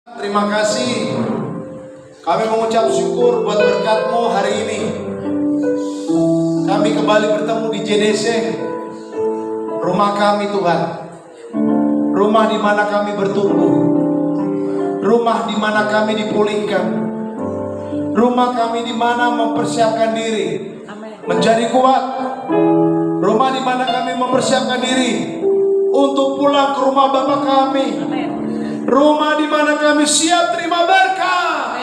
Terima kasih. Kami mengucap syukur buat berkat-Mu hari ini. Kami kembali bertemu di JDC, rumah kami Tuhan. Rumah di mana kami bertumbuh. Rumah di mana kami dipulihkan. Rumah kami di mana mempersiapkan diri menjadi kuat. Rumah di mana kami mempersiapkan diri untuk pulang ke rumah Bapa kami. Rumah di mana kami siap terima berkah,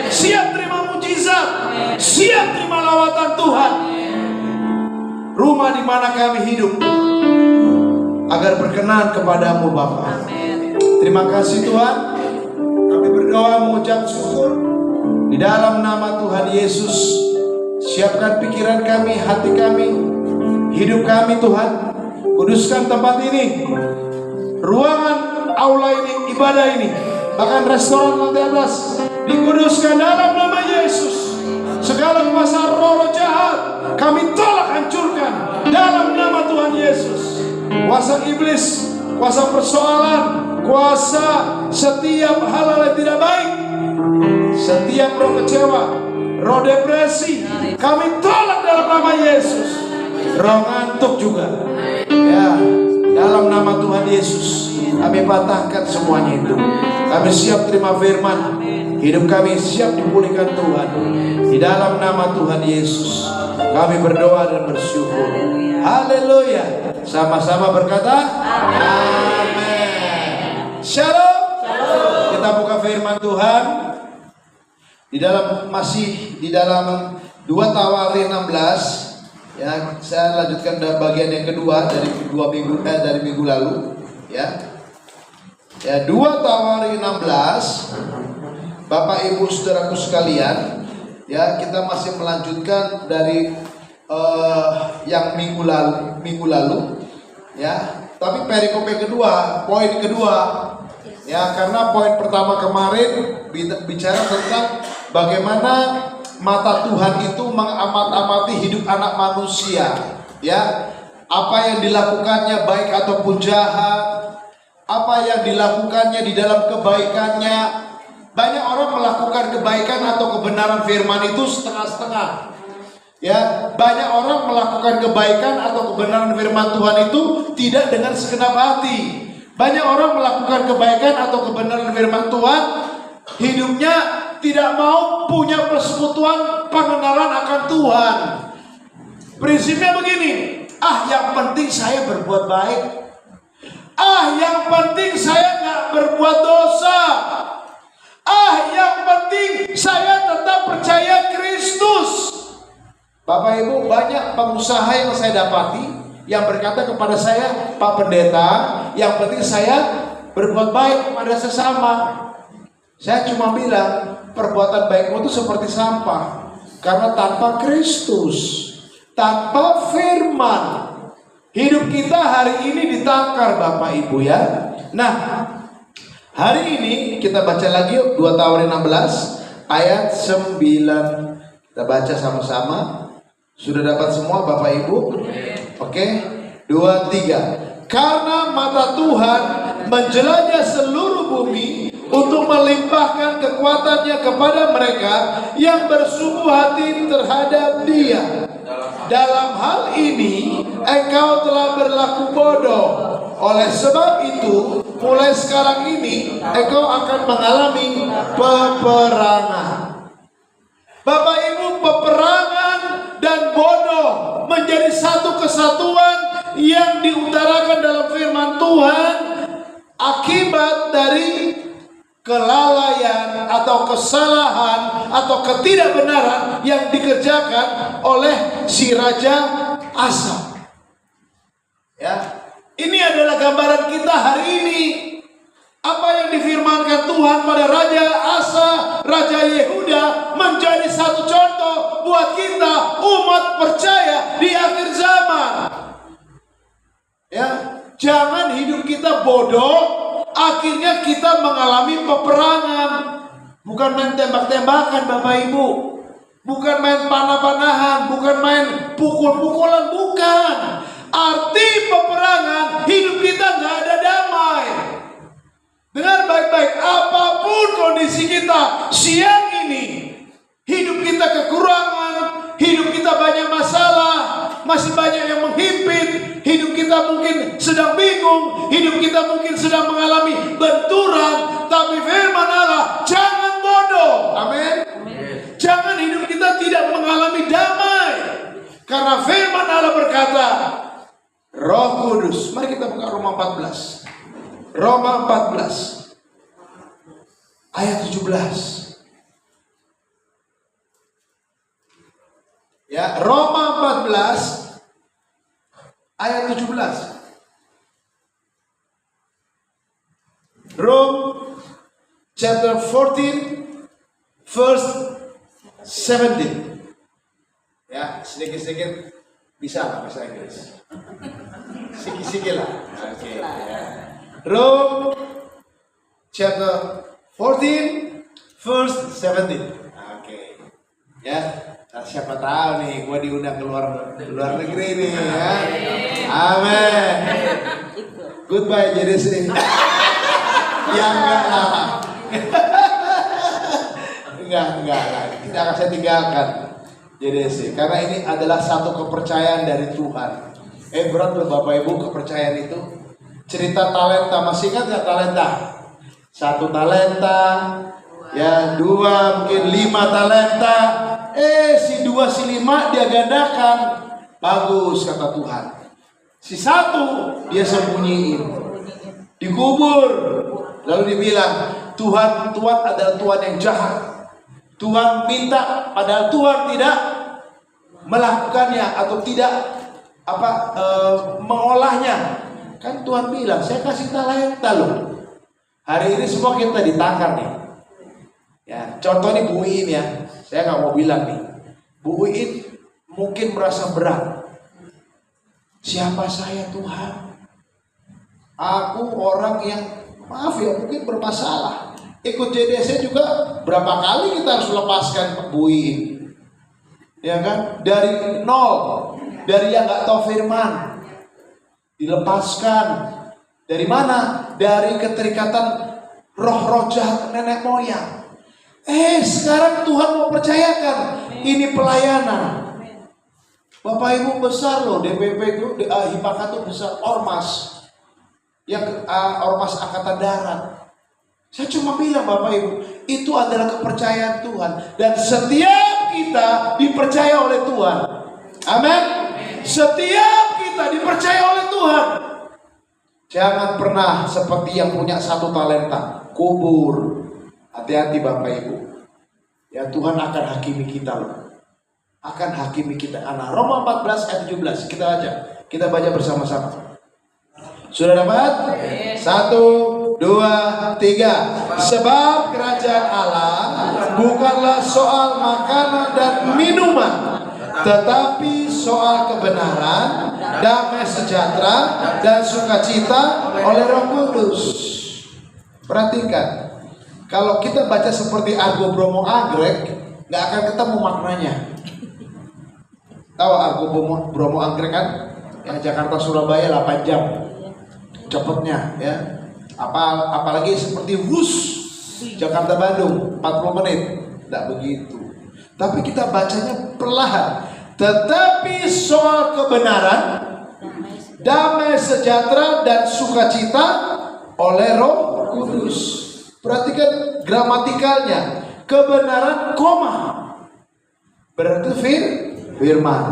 siap terima mujizat, siap terima lawatan Tuhan. Rumah di mana kami hidup agar berkenan kepadamu Bapa. Terima kasih Tuhan. Kami berdoa mengucap syukur di dalam nama Tuhan Yesus. Siapkan pikiran kami, hati kami, hidup kami Tuhan. Kuduskan tempat ini, ruangan aula ini, ibadah ini, bahkan restoran lantai atas, dikuduskan dalam nama Yesus. Segala kuasa roh jahat kami tolak, hancurkan dalam nama Tuhan Yesus. Kuasa iblis, kuasa persoalan, kuasa setiap hal yang tidak baik, setiap roh kecewa, roh depresi, kami tolak dalam nama Yesus. Roh ngantuk juga, ya, dalam nama Tuhan Yesus kami patahkan semuanya itu. Kami siap terima firman. Hidup kami siap dipulihkan Tuhan. Di dalam nama Tuhan Yesus kami berdoa dan bersyukur. Haleluya. Sama-sama berkata amin. Shalom. Kita buka firman Tuhan masih di dalam 2 Tawarin 16. Ya, saya lanjutkan bagian yang kedua dari minggu lalu. Ya, 2 Tawarin 16. Bapak Ibu saudaraku sekalian, ya, kita masih melanjutkan dari yang minggu lalu, ya. Tapi perikop yang kedua, poin kedua, ya, karena poin pertama kemarin bicara tentang bagaimana mata Tuhan itu mengamat-amati hidup anak manusia, ya. Apa yang dilakukannya baik ataupun jahat, apa yang dilakukannya di dalam kebaikannya. Banyak orang melakukan kebaikan atau kebenaran firman itu setengah-setengah. Ya, banyak orang melakukan kebaikan atau kebenaran firman Tuhan itu tidak dengan segenap hati. Banyak orang melakukan kebaikan atau kebenaran firman Tuhan, hidupnya tidak mau punya persekutuan pengenalan akan Tuhan. Prinsipnya begini, yang penting saya berbuat baik. Yang penting saya nggak berbuat dosa. Yang penting saya tetap percaya Kristus. Bapak Ibu, banyak pengusaha yang saya dapati yang berkata kepada saya, Pak Pendeta, yang penting saya berbuat baik kepada sesama. Saya cuma bilang, perbuatan baikmu itu seperti sampah. Karena tanpa Kristus, tanpa firman, hidup kita hari ini ditakar Bapak Ibu, ya. Nah, hari ini kita baca lagi 2 Tawarin 16 ayat 9. Kita baca sama-sama. Sudah dapat semua Bapak Ibu? Oke, 2, 3. Karena mata Tuhan menjelajah seluruh bumi untuk melimpahkan kekuatannya kepada mereka yang bersungguh hati terhadap Dia. Dalam hal ini engkau telah berlaku bodoh. Oleh sebab itu, mulai sekarang ini engkau akan mengalami peperangan. Bapak Ibu, peperangan dan bodoh menjadi satu kesatuan yang diutarakan dalam firman Tuhan akibat dari kelalaian atau kesalahan atau ketidakbenaran yang dikerjakan oleh si Raja Asa. Ya, ini adalah gambaran kita hari ini. Apa yang difirmankan Tuhan pada Raja Asa, Raja Yehuda, menjadi satu contoh buat kita umat percaya di akhir zaman. Ya, jangan hidup kita bodoh, akhirnya kita mengalami peperangan. Bukan main tembak-tembakan Bapak Ibu, bukan main panah-panahan, bukan main pukul-pukulan, bukan. Arti peperangan, hidup kita nggak ada damai. Dengar baik-baik, apapun kondisi kita siang ini. Hidup kita kekurangan, hidup kita banyak masalah, masih banyak yang menghimpit, hidup kita mungkin sedang bingung, hidup kita mungkin sedang mengalami benturan, tapi firman Allah, jangan bodoh. Amin. Jangan hidup kita tidak mengalami damai, karena firman Allah berkata, Roh Kudus. Mari kita buka Roma 14. Roma 14 ayat 17. Ya, Roma 14 ayat 17. Rome chapter 14 verse 17. Ya, sedikit-sedikit bisa lah bahasa Inggris. Sikit-sikit lah. Oke. Ya. Rome chapter 14 verse 17. Oke. Ya. Nah, siapa tahu nih, gue diundang ke luar negeri nih ya. Amin. Goodbye JDC. Ya enggak lah. enggak lah. Kita akan saya tinggalkan JDC. Karena ini adalah satu kepercayaan dari Tuhan. Berat loh Bapak Ibu kepercayaan itu. Cerita talenta, masih ingat nggak talenta? 1 talenta, ya 2, mungkin 5 talenta. Si 2 si 5 dia gandakan. Bagus kata Tuhan. Si 1 dia sembunyiin, dikubur. Lalu dibilang Tuhan adalah Tuhan yang jahat. Tuhan minta padahal Tuhan tidak melakukannya atau tidak mengolahnya. Kan Tuhan bilang saya kasih talenta loh. Hari ini semua kita ditangkap nih. Ya, contoh nih Bu Iin ya. Saya nggak mau bilang nih, Bu Iin mungkin merasa berat. Siapa saya Tuhan? Aku orang yang maaf ya mungkin bermasalah. Ikut JDC juga berapa kali kita harus lepaskan Bu Iin, ya kan? Dari nol, dari yang nggak tahu firman, dilepaskan. Dari mana? Dari keterikatan roh-roh jahat nenek moyang. Sekarang Tuhan mau percayakan ini pelayanan. Bapak Ibu besar loh, DPP itu Hipaka itu besar, ormas yang ormas angkatan darat. Saya cuma bilang Bapak Ibu, itu adalah kepercayaan Tuhan dan setiap kita dipercaya oleh Tuhan. Amin. Setiap kita dipercaya oleh Tuhan. Jangan pernah seperti yang punya 1 talenta kubur. Hati-hati Bapak Ibu. Ya Tuhan akan hakimi kita loh. Akan hakimi kita. Roma 14 ayat 17. Kita baca bersama-sama. Sudah dapat? 1, 2, 3. Sebab kerajaan Allah bukanlah soal makanan dan minuman, tetapi soal kebenaran, damai sejahtera dan sukacita oleh Roh Kudus. Perhatikan. Kalau kita baca seperti Argo Bromo Anggrek, nggak akan ketemu maknanya. Tahu Argo Bromo Anggrek kan? Yang Jakarta Surabaya 8 jam, cepetnya ya. Apalagi seperti bus Jakarta Bandung 40 menit, nggak begitu. Tapi kita bacanya perlahan. Tetapi soal kebenaran, damai sejahtera dan sukacita oleh Roh Kudus. Perhatikan gramatikalnya. Kebenaran koma berarti firman.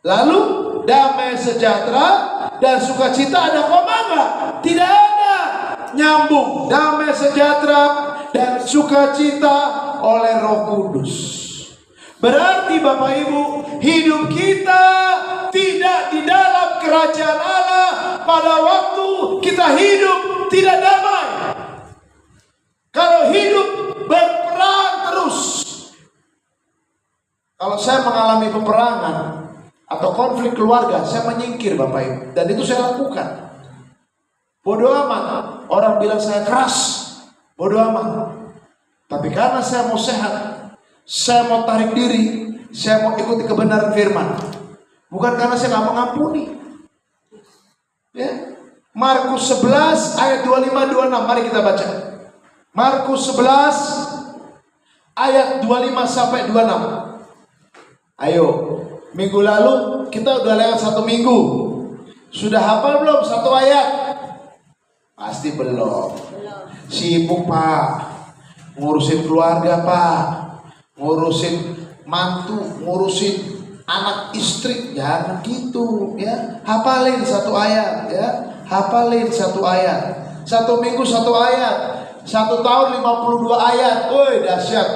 Lalu damai sejahtera dan sukacita ada koma enggak? Tidak ada. Nyambung. Damai sejahtera dan sukacita oleh Roh Kudus. Berarti Bapak Ibu, hidup kita tidak di dalam kerajaan Allah pada waktu kita hidup tidak damai. Kalau hidup berperang terus. Kalau saya mengalami peperangan atau konflik keluarga, saya menyingkir Bapak Ibu. Dan itu saya lakukan. Bodoh amat. Orang bilang saya keras. Bodoh amat. Tapi karena saya mau sehat, saya mau tarik diri, saya mau ikuti kebenaran firman. Bukan karena saya nggak mengampuni. Ya. Markus 11 ayat 25-26. Mari kita baca. Markus 11 ayat 25 sampai 26. Ayo, minggu lalu kita udah lewat 1 minggu. Sudah hafal belum 1 ayat? Pasti belum. Sibuk Pak, ngurusin keluarga Pak, ngurusin mantu, ngurusin anak istri. Jangan gitu ya. Hafalin 1 ayat ya. Hafalin 1 ayat. 1 minggu 1 ayat. 1 tahun 52 ayat. Woi, dahsyat.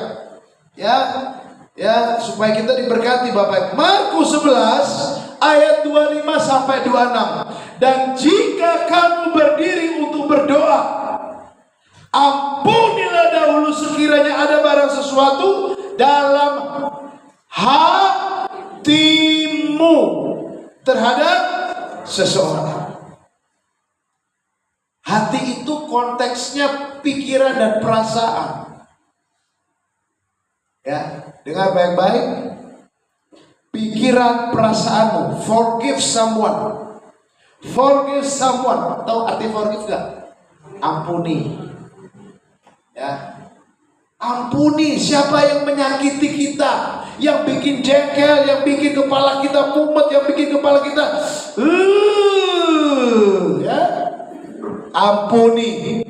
Ya, supaya kita diberkati Bapak. Markus 11 ayat 25 sampai 26. Dan jika kamu berdiri untuk berdoa, ampunilah dahulu sekiranya ada barang sesuatu dalam hatimu terhadap seseorang. Hati itu konteksnya pikiran dan perasaan. Ya, dengar baik-baik. Pikiran, perasaanmu. Forgive someone. Forgive someone. Tahu arti forgive gak? Ampuni. Ya. Ampuni siapa yang menyakiti kita, yang bikin jengkel, yang bikin kepala kita mumet, yang bikin kepala kita ya. Ampuni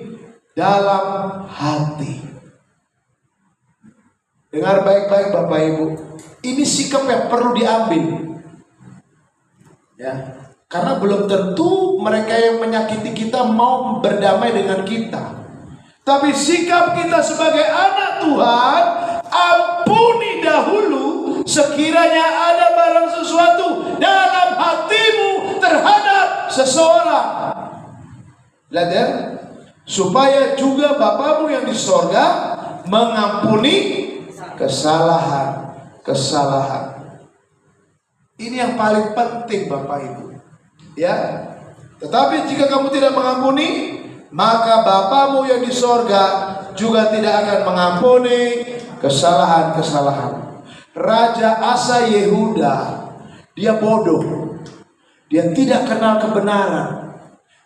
dalam hati. Dengar baik-baik Bapak Ibu. Ini sikap yang perlu diambil. Ya. Karena belum tentu mereka yang menyakiti kita mau berdamai dengan kita. Tapi sikap kita sebagai anak Tuhan, ampuni dahulu sekiranya ada barang sesuatu dalam hatimu terhadap seseorang. Lihat ya, supaya juga Bapamu yang di sorga mengampuni kesalahan. Ini yang paling penting Bapak Ibu. Ya. Tetapi jika kamu tidak mengampuni, maka Bapamu yang di sorga juga tidak akan mengampuni kesalahan-kesalahan. Raja Asa Yehuda, dia bodoh. Dia tidak kenal kebenaran,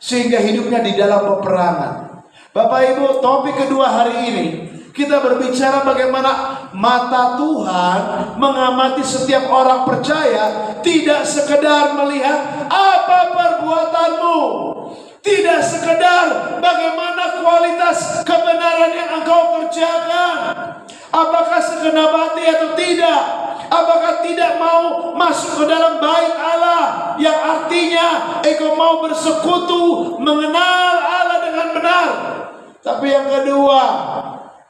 sehingga hidupnya di dalam peperangan. Bapak Ibu, topik kedua hari ini kita berbicara bagaimana mata Tuhan mengamati setiap orang percaya, tidak sekedar melihat apa perbuatanmu, tidak sekedar bagaimana kualitas kebenaran yang engkau kerjakan, apakah segenap hati atau tidak, apakah tidak mau masuk ke dalam bait Allah, yang artinya engkau mau bersekutu mengenal Allah dengan benar. Tapi yang kedua,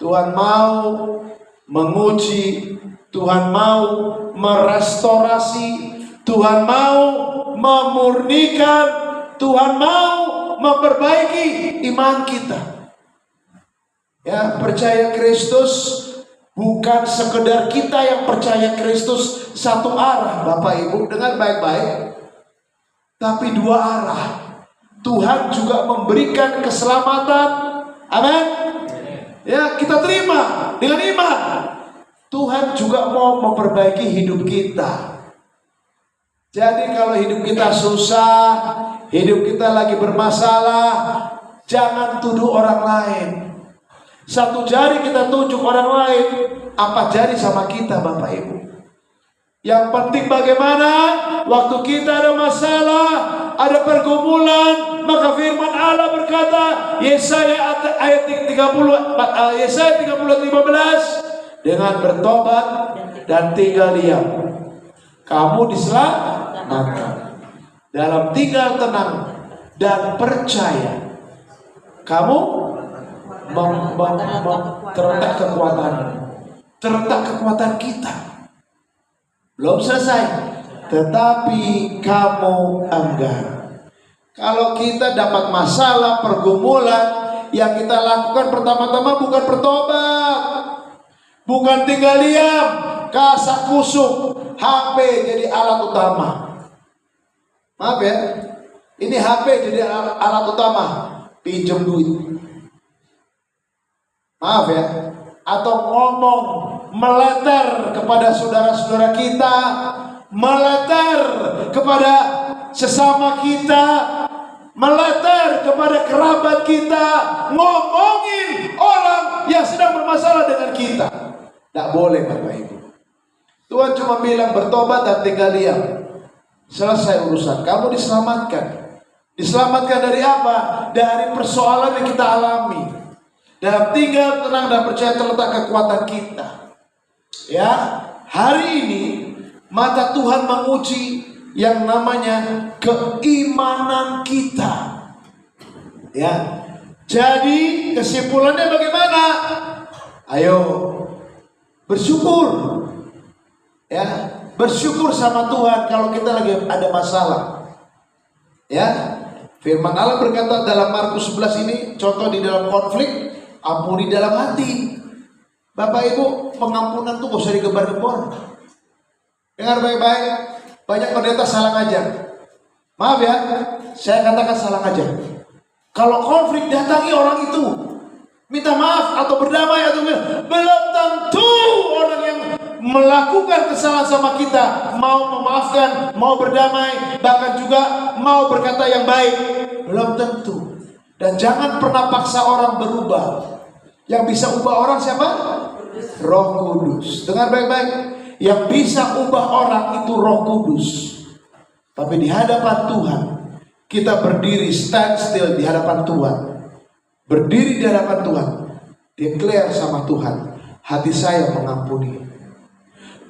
Tuhan mau menguji, Tuhan mau merestorasi, Tuhan mau memurnikan, Tuhan mau memperbaiki iman kita. Ya, percaya Kristus bukan sekedar kita yang percaya Kristus satu arah, Bapak Ibu, dengar baik-baik. Tapi 2 arah. Tuhan juga memberikan keselamatan. Amin. Ya, kita terima dengan iman. Tuhan juga mau memperbaiki hidup kita. Jadi kalau hidup kita susah, hidup kita lagi bermasalah, jangan tuduh orang lain. 1 jari kita tunjuk orang lain, 4 jari sama kita Bapak Ibu. Yang penting bagaimana waktu kita ada masalah, ada pergumulan, maka firman Allah berkata, Yesaya ayat 30, Yesaya 30:15, dengan bertobat dan tinggal diam, kamu diselamatkan. Dalam tinggal tenang dan percaya, kamu terletak kekuatan kita. Belum selesai, tetapi kamu enggan. Kalau kita dapat masalah, pergumulan, yang kita lakukan pertama-tama bukan bertobat, bukan tinggal diam, kasak kusuk, HP jadi alat utama. Maaf ya, ini HP jadi alat utama, pinjam duit. Maaf ya, atau ngomong meleter kepada saudara-saudara kita, meleter kepada sesama kita, meleter kepada kerabat kita, ngomongin orang yang sedang bermasalah dengan kita. Tidak boleh Bapak Ibu. Tuhan cuma bilang bertobat dan tinggal diam. Selesai urusan. Kamu diselamatkan. Diselamatkan dari apa? Dari persoalan yang kita alami. Dalam tinggal tenang dan percaya terletak kekuatan kita. Ya, hari ini mata Tuhan menguji yang namanya keimanan kita. Ya. Jadi kesimpulannya bagaimana? Ayo bersyukur. Ya, bersyukur sama Tuhan kalau kita lagi ada masalah. Ya. Firman Allah berkata dalam Markus 11 ini, contoh di dalam konflik, ampuni dalam hati. Bapak Ibu, pengampunan tuh gak usah digembar-gembor. Dengar baik-baik, banyak pendeta salah ngajar. Maaf ya, saya katakan salah ngajar. Kalau konflik datangi orang itu, minta maaf atau berdamai atau belum tentu orang yang melakukan kesalahan sama kita mau memaafkan, mau berdamai, bahkan juga mau berkata yang baik. Belum tentu. Dan jangan pernah paksa orang berubah. Yang bisa ubah orang siapa? Roh Kudus. Dengar baik-baik. Yang bisa ubah orang itu Roh Kudus. Tapi di hadapan Tuhan, kita berdiri stand still di hadapan Tuhan. Berdiri di hadapan Tuhan. Declare sama Tuhan, hati saya mengampuni.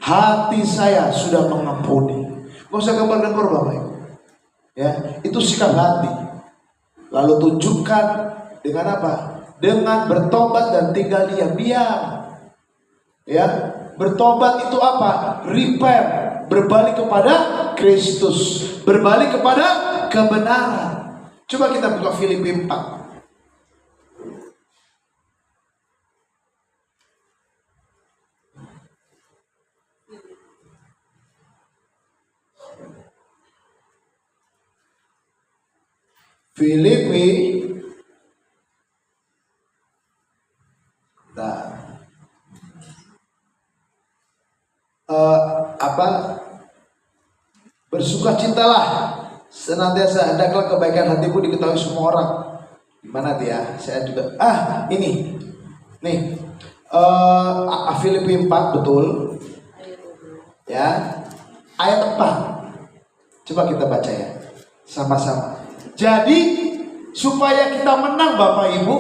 Hati saya sudah mengampuni. Gak usah gambar-gambar Bapak Ibu. Ya, itu sikap hati. Lalu tunjukkan dengan apa? Dengan bertobat dan tinggal diam. Ya, bertobat itu apa? Repent, berbalik kepada Kristus, berbalik kepada kebenaran. Coba kita buka Filipi 4. Filipi bersukacitalah senantiasa, hendaklah kebaikan hatimu diketahui semua orang. Gimana dia? Saya juga ini nih Filipi 4 betul ya, ayat 4. Coba kita baca ya sama-sama. Jadi supaya kita menang Bapak Ibu,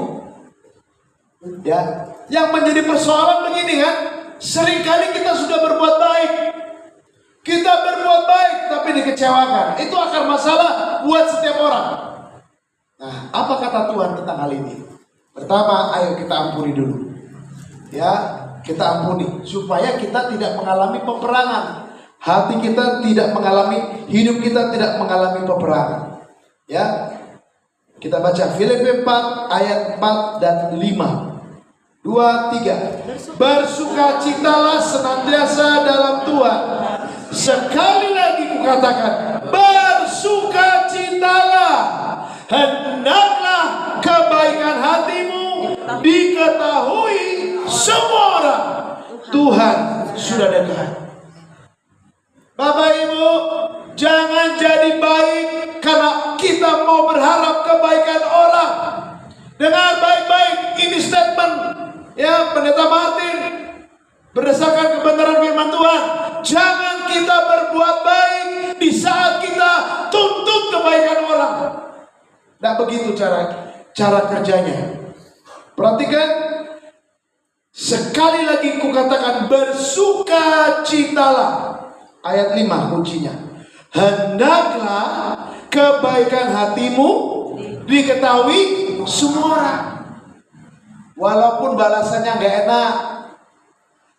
ya, yang menjadi persoalan begini kan, seringkali kita sudah berbuat baik, kita berbuat baik tapi dikecewakan. Itu akar masalah buat setiap orang. Nah, apa kata Tuhan tentang hal ini? Pertama, ayo kita ampuni dulu, ya, kita ampuni supaya kita tidak mengalami peperangan. Hati kita tidak mengalami, hidup kita tidak mengalami peperangan. Ya, kita baca Filipi 4 ayat 4 dan 5. 2, 3. Bersukacitalah senantiasa dalam Tuhan. Sekali lagi kukatakan, bersukacitalah. Hendaklah kebaikan hatimu diketahui semua orang. Tuhan sudah dekat. Bapak Ibu, jangan jadi baik karena kita mau berharap kebaikan orang. Dengar baik-baik, ini statement ya Pendeta Martin berdasarkan kebenaran firman Tuhan. Jangan kita berbuat baik di saat kita tuntut kebaikan orang. Tidak begitu cara kerjanya. Perhatikan, sekali lagi kukatakan, bersukacitalah. Ayat 5 kuncinya. Hendaklah kebaikan hatimu diketahui semua orang. Walaupun balasannya gak enak,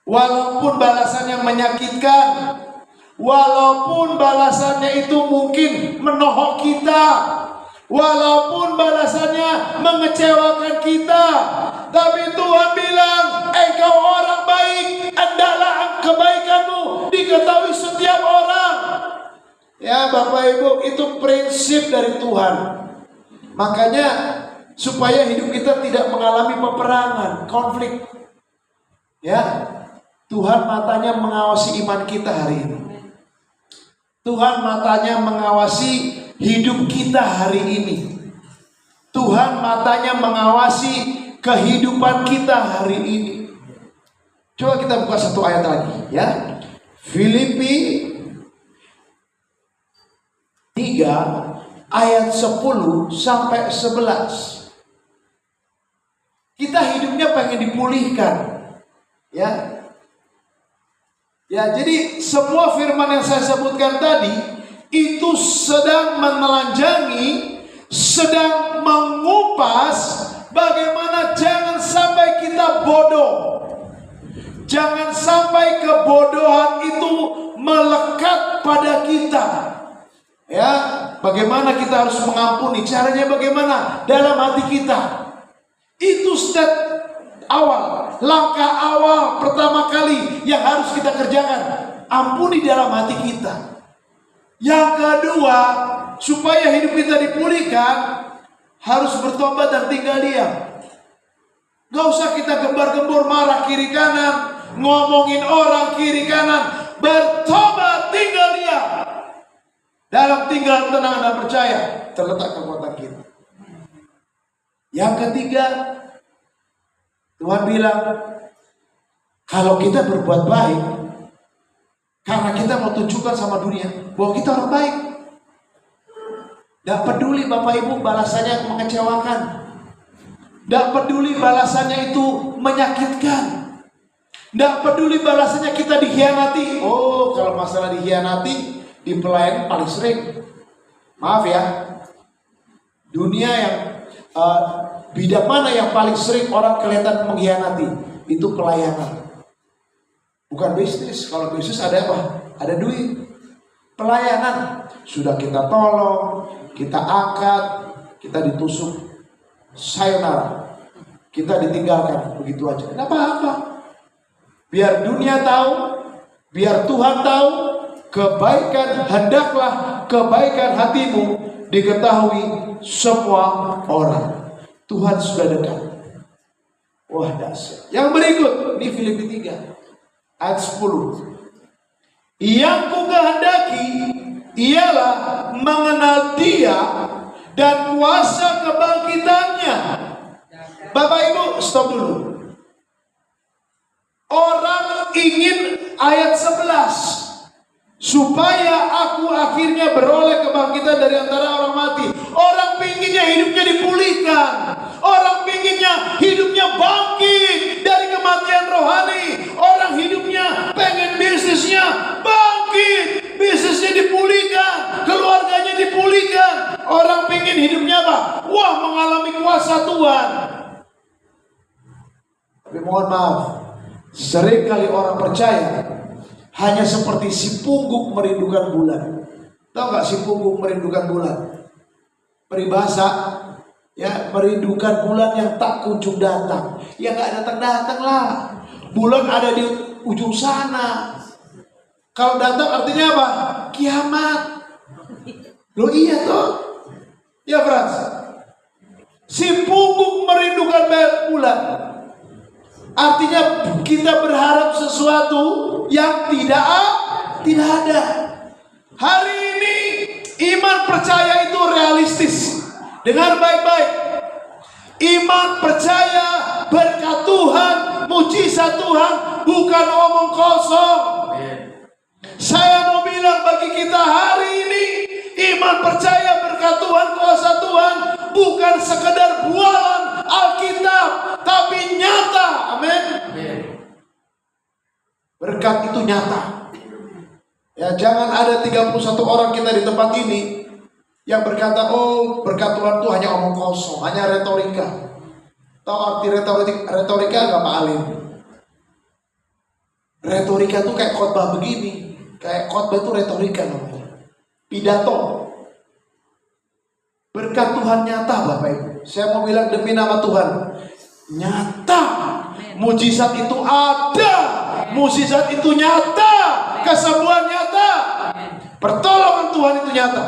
walaupun balasannya menyakitkan, walaupun balasannya itu mungkin menohok kita, walaupun balasannya mengecewakan kita, tapi Tuhan bilang, engkau orang baik, hendaklah kebaikanmu diketahui setiap orang. Ya Bapak Ibu, itu prinsip dari Tuhan. Makanya supaya hidup kita tidak mengalami peperangan, konflik. Ya, Tuhan matanya mengawasi iman kita hari ini. Tuhan matanya mengawasi hidup kita hari ini. Tuhan matanya mengawasi kehidupan kita hari ini. Coba kita buka satu ayat lagi ya. Filipi 3 ayat 10 sampai 11. Kita hidupnya pengen dipulihkan. Ya. Ya, jadi semua firman yang saya sebutkan tadi itu sedang menelanjangi, sedang mengupas bagaimana jangan sampai kita bodoh. Jangan sampai kebodohan itu melekat pada kita. Ya, bagaimana kita harus mengampuni? Caranya bagaimana? Dalam hati kita. Itu step awal, langkah awal pertama kali yang harus kita kerjakan. Ampuni dalam hati kita. Yang kedua, supaya hidup kita dipulihkan, harus bertobat dan tinggal diam. Gak usah kita gembar-gembor marah kiri kanan, ngomongin orang kiri kanan. Bertobat, tinggal diam. Dalam tinggal tenang dan percaya terletak kekuatan kita. Yang ketiga, Tuhan bilang, kalau kita berbuat baik, karena kita mau tunjukkan sama dunia bahwa kita orang baik. Gak peduli Bapak Ibu balasannya mengecewakan. Gak peduli balasannya itu menyakitkan. Gak peduli balasannya kita dikhianati. Oh, kalau masalah dikhianati, di pelayanan paling sering. Maaf ya, dunia yang bidang mana yang paling sering orang kelihatan mengkhianati? Itu pelayanan. Bukan bisnis. Kalau bisnis ada apa? Ada duit. Pelayanan sudah kita tolong, kita angkat, kita ditusuk, sayonara, kita ditinggalkan begitu aja. Tidak apa-apa. Biar dunia tahu, biar Tuhan tahu, kebaikan, hendaklah kebaikan hatimu diketahui semua orang. Tuhan sudah dekat. Wah, dahsyat. Yang berikut, di Filipi 3 ayat 10. Yang kukehendaki ialah mengenal Dia dan kuasa kebangkitannya. Bapak Ibu, stop dulu. Orang ingin ayat 11, supaya aku akhirnya beroleh kebangkitan dari antara orang mati. Orang pinginnya hidupnya dipulihkan. Orang pinginnya hidupnya bangkit dari kematian rohani. Orang hidupnya pengen bisnisnya bangkit, bisnisnya dipulihkan, keluarganya dipulihkan. Orang pingin hidupnya apa? Wah, mengalami kuasa Tuhan. Tapi mohon maaf, seringkali orang percaya hanya seperti si pungguk merindukan bulan. Tahu nggak si pungguk merindukan bulan? Peribahasa, ya, merindukan bulan yang tak kunjung datang. Ya nggak datang-datang lah. Bulan ada di ujung sana. Kalau datang artinya apa? Kiamat. Loh iya toh? Ya Frans. Si pungguk merindukan bulan. Artinya kita berharap sesuatu yang tidak ada. Hari ini iman percaya itu realistis. Dengar baik-baik. Iman percaya berkat Tuhan, mujizat Tuhan, bukan omong kosong. Saya mau bilang bagi kita hari ini, iman percaya berkat Tuhan, kuasa Tuhan, bukan sekedar bualan Alkitab, tapi nyata. Amin. Berkat itu nyata. Ya, jangan ada 31 orang kita di tempat ini yang berkata, oh berkat Tuhan itu hanya omong kosong, hanya retorika. Tahu arti retorika nggak Pak Alim? Retorika itu kayak khotbah begini. Kayak khotbah itu retorika namanya. Pidato. Berkat Tuhan nyata Bapak Ibu. Saya mau bilang demi nama Tuhan, nyata. Mujizat itu ada. Mujizat itu nyata. Kesembuhan nyata. Pertolongan Tuhan itu nyata.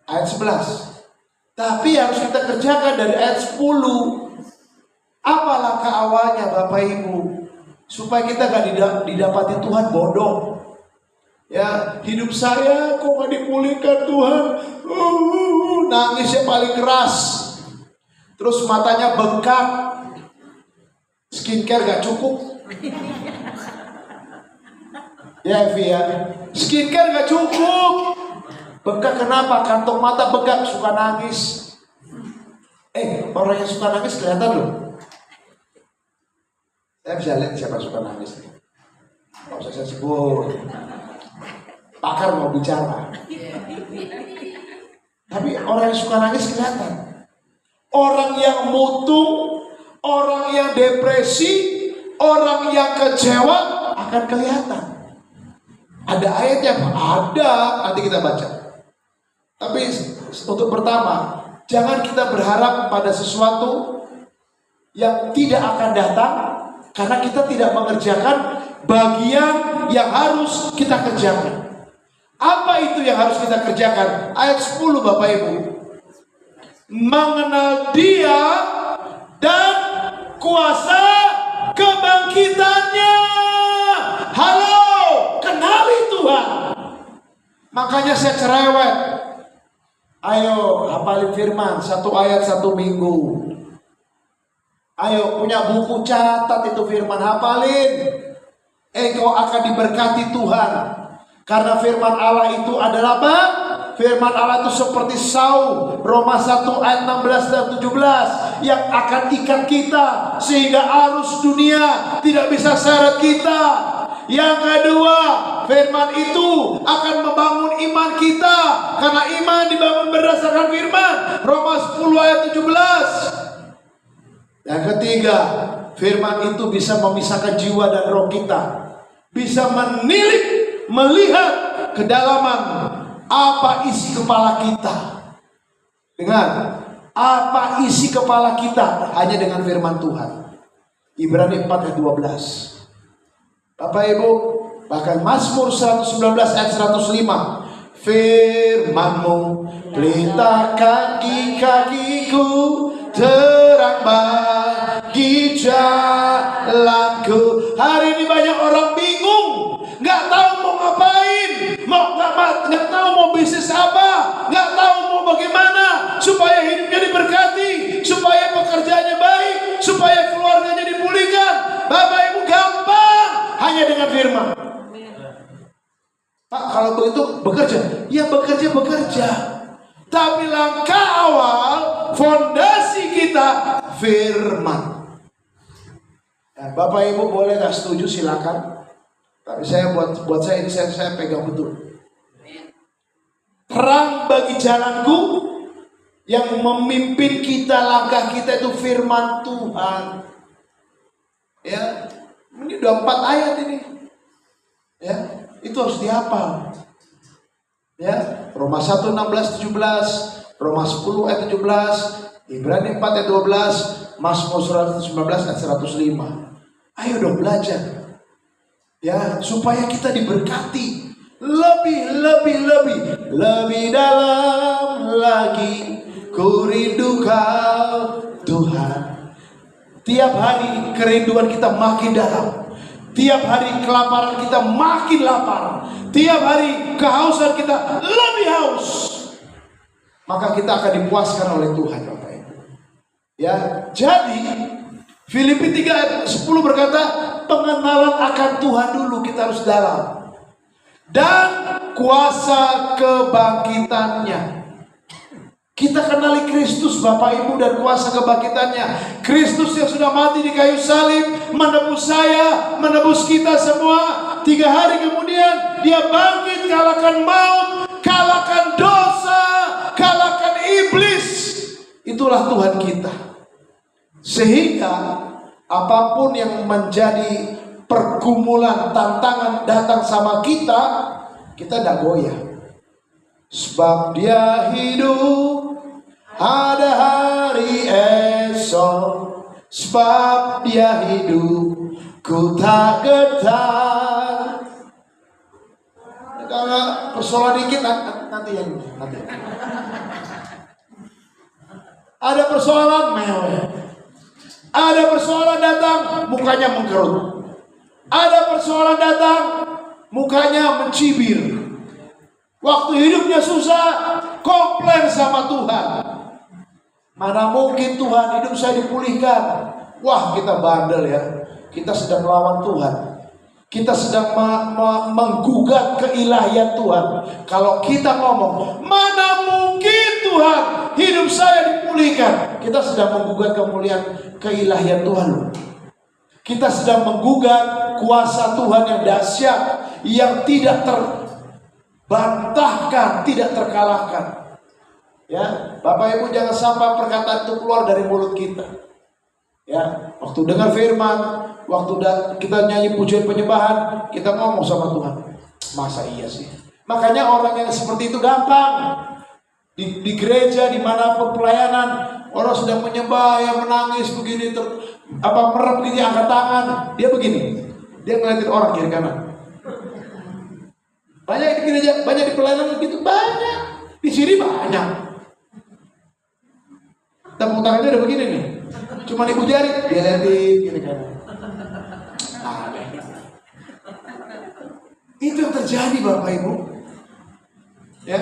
Ayat 11. Tapi harus kita kerjakan dari ayat 10. Apa langkah awalnya Bapak Ibu? Supaya kita gak didapati Tuhan bodoh. Ya, hidup saya kok gak dipulihkan Tuhan. Nangisnya paling keras. Terus matanya bengkak. Skincare gak cukup. Ya Evi ya, skincare gak cukup. Bengkak kenapa? Kantong mata bengkak, suka nangis. Orang yang suka nangis kelihatan loh. Saya bisa lihat siapa suka nangis. Gak usah saya sebut. Pakar mau bicara. Tapi orang yang suka nangis kelihatan. Orang yang mutung, orang yang depresi, orang yang kecewa akan kelihatan. Ada ayatnya apa? Ada, nanti kita baca. Tapi untuk pertama, jangan kita berharap pada sesuatu yang tidak akan datang, karena kita tidak mengerjakan bagian yang harus kita kerjakan. Apa itu yang harus kita kerjakan? Ayat 10 Bapak Ibu. Mengenal Dia dan kuasa kebangkitannya. Halo, kenali Tuhan. Makanya saya cerewet. Ayo hafalin firman, 1 ayat 1 minggu. Ayo punya buku, catat itu firman, hafalin. Engkau akan diberkati Tuhan. Karena firman Allah itu adalah apa? Firman Allah itu seperti sau, Roma 1 ayat 16 dan 17, yang akan ikat kita sehingga arus dunia tidak bisa seret kita. Yang kedua, firman itu akan membangun iman kita, karena iman dibangun berdasarkan firman, Roma 10 ayat 17. Yang ketiga, firman itu bisa memisahkan jiwa dan roh kita, bisa menilik, melihat kedalaman apa isi kepala kita. Dengar, apa isi kepala kita hanya dengan firman Tuhan. Ibrani 4 ayat 12. Bapak Ibu, bahkan Mazmur 119 ayat 105. Firman-Mu pelita kaki-kakiku, terang bagi jalanku. Hari ini banyak orang bingung, nggak tahu mau ngapain, nggak tahu mau bisnis apa, nggak tahu mau bagaimana supaya hidupnya diberkati, supaya pekerjaannya baik, supaya keluarganya dipulihkan. Bapak Ibu, gampang hanya dengan firman. Pak, kalau begitu bekerja, ya bekerja. Tapi langkah awal, fondasi kita firman. Nah, Bapak Ibu boleh nggak setuju silakan. Tapi saya buat saya ini saya pegang betul. Terang bagi jalanku, yang memimpin kita, langkah kita itu firman Tuhan. Ya, ini udah 4 ayat ini. Ya, itu harus dihafal. Ya, Roma 1 16 17, Roma 10 ayat 17, Ibrani 4 ayat 12, Mazmur 119 ayat 105. Ayo dong belajar. Ya, supaya kita diberkati lebih dalam lagi. Ku rindu Kau Tuhan. Tiap hari kerinduan kita makin dalam. Tiap hari kelaparan kita makin lapar. Tiap hari kehausan kita lebih haus. Maka kita akan dipuaskan oleh Tuhan, Bapak Ibu. Ya, jadi Filipi 3 ayat 10 berkata, pengenalan akan Tuhan dulu kita harus dalam. Dan kuasa kebangkitannya. Kita kenali Kristus, Bapak Ibu, dan kuasa kebangkitannya. Kristus yang sudah mati di kayu salib, menebus saya, menebus kita semua. 3 hari kemudian dia bangkit, kalahkan maut, kalahkan dosa, kalahkan iblis. Itulah Tuhan kita. Sehingga apapun yang menjadi pergumulan, tantangan datang sama kita, kita tidak goyah. Sebab Dia hidup, ada hari esok. Sebab Dia hidup, ku tak getar. Kalau persoalan dikit nanti. Ada persoalan mewah. Ada persoalan datang, mukanya mengkerut. Ada persoalan datang, mukanya mencibir. Waktu hidupnya susah, komplain sama Tuhan. Mana mungkin Tuhan, hidup saya dipulihkan. Wah, kita bandel ya. kita sedang melawan Tuhan. Kita sedang menggugat keilahian Tuhan. Kalau kita ngomong, mana mungkin Tuhan hidup saya dipulihkan, kita sedang menggugat keilahian Tuhan. Kita sedang menggugat kuasa Tuhan yang dahsyat, yang tidak terbantahkan, tidak terkalahkan. Ya, Bapak Ibu, jangan sampai perkataan itu keluar dari mulut kita. Ya, waktu dengar firman, waktu kita nyanyi pujian penyembahan, kita ngomong sama Tuhan, masa iya sih? Makanya orang yang seperti itu gampang di gereja, dimanapun pelayanan, orang sedang menyembah, yang menangis begini, merem begini, angkat tangan, dia begini, dia ngeliatin orang kiri kanan. Banyak di gereja, banyak di pelayanan begitu, banyak di sini banyak. Tepuk tangannya udah begini nih, cuma ibu jari, dia liatin kiri kanan. Itu yang terjadi Bapak Ibu. Ya,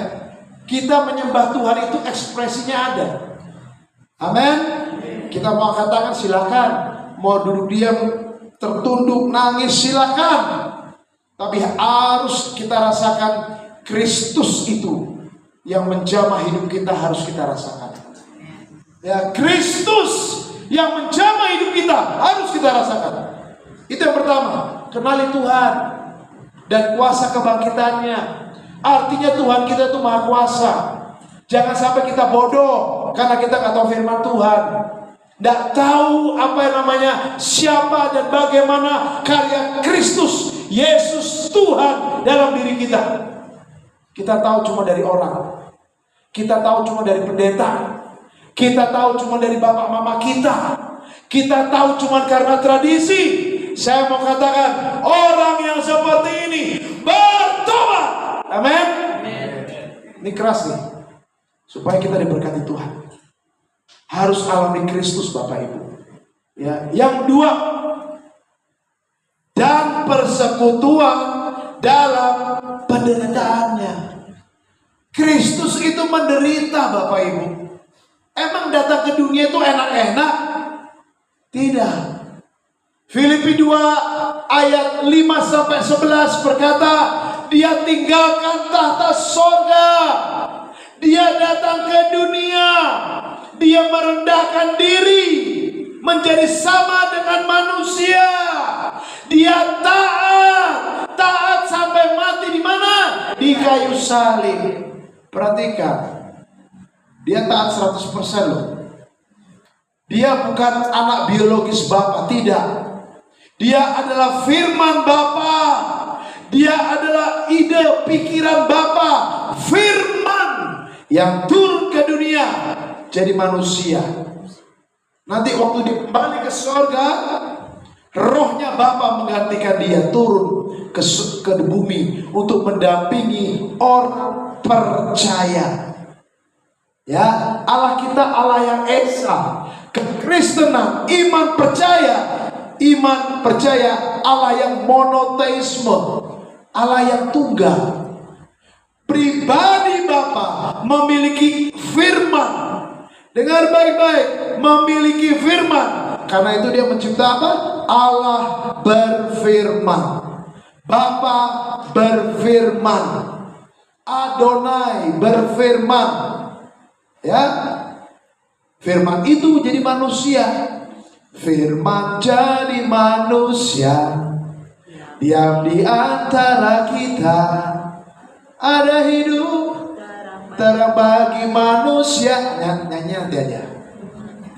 kita menyembah Tuhan itu ekspresinya ada. Amin. Kita mau angkat tangan silakan, mau duduk diam, tertunduk, nangis silakan. Tapi harus kita rasakan Kristus itu yang menjamah hidup kita, harus kita rasakan. Ya, Kristus yang menjamah hidup kita harus kita rasakan. Itu yang pertama, kenali Tuhan dan kuasa kebangkitannya. Artinya Tuhan kita itu maha kuasa. Jangan sampai kita bodoh karena kita nggak tahu firman Tuhan, nggak tahu apa yang namanya siapa dan bagaimana karya Kristus Yesus Tuhan dalam diri kita. Kita tahu cuma dari orang, kita tahu cuma dari pendeta, kita tahu cuma dari bapak mama kita, kita tahu cuma karena tradisi. Saya mau katakan, orang yang seperti ini bertobat. Amin. Ini keras nih, supaya kita diberkati Tuhan. Harus alami Kristus Bapak Ibu. Ya, yang kedua, dan persekutuan dalam penderitaannya. Kristus itu menderita Bapak Ibu. Emang datang ke dunia itu enak-enak? Tidak. Filipi 2 ayat 5-11 berkata, dia tinggalkan tahta sorga, dia datang ke dunia, dia merendahkan diri menjadi sama dengan manusia, dia taat sampai mati di mana? Di kayu salib. Perhatikan, dia taat 100% loh. Dia bukan anak biologis Bapa, tidak. Dia adalah firman Bapa. Dia adalah ide pikiran Bapa. Firman yang turun ke dunia jadi manusia. Nanti waktu dia kembali ke surga, rohnya Bapa menggantikan dia turun ke bumi untuk mendampingi orang percaya. Ya, Allah kita Allah yang esa. Kekristenan, iman percaya Allah yang monoteisme, Allah yang tunggal. Pribadi Bapa memiliki firman. Dengar baik-baik, memiliki firman. Karena itu dia mencipta apa? Allah berfirman. Bapa berfirman. Adonai berfirman. Ya, firman itu jadi manusia. Firman jadi manusia, diam di antara kita, ada hidup terang bagi manusia. Nyanyi nanti aja,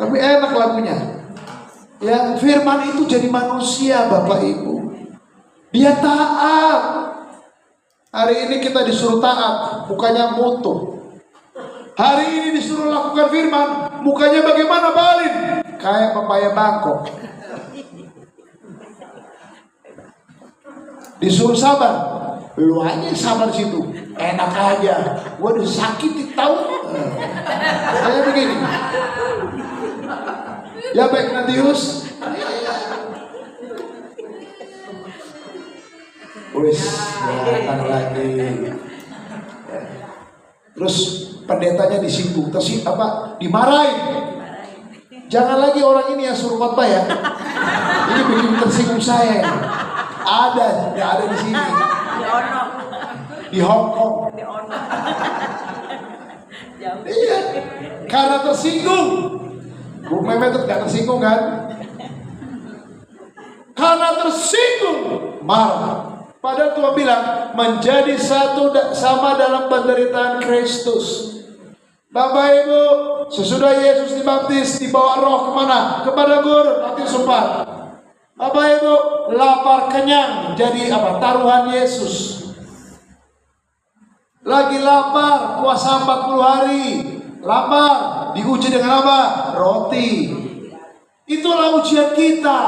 tapi enak lagunya. Ya, firman itu jadi manusia Bapak Ibu. Dia taat. Hari ini kita disuruh taat, bukannya mutu. Hari ini disuruh lakukan firman, mukanya bagaimana Balin? Kayak pepaya Bangkok. Disuruh sabar, lu aja sabar situ, enak aja. Gua udah sakit tahu. Saya begini. Ya baik Natius. Wis, datang lagi. Terus pendetanya disinggung, dimarahin. Jangan lagi orang ini yang suruh khotbah ya. Ini bikin tersinggung saya ini. Ada, nggak ada di sini. Di Hong Kong. Iya, karena tersinggung. Bu Mehmet nggak tersinggung kan? Karena tersinggung, marah. Padahal Tuhan bilang menjadi satu sama dalam penderitaan Kristus. Bapak Ibu, sesudah Yesus dibaptis, dibawa roh kemana? Kepada gurun, nanti sempat. Bapak Ibu, lapar kenyang jadi apa? Taruhan Yesus. Lagi lapar, puasa 40 hari. Lapar, diuji dengan apa? Roti. Itulah ujian kita.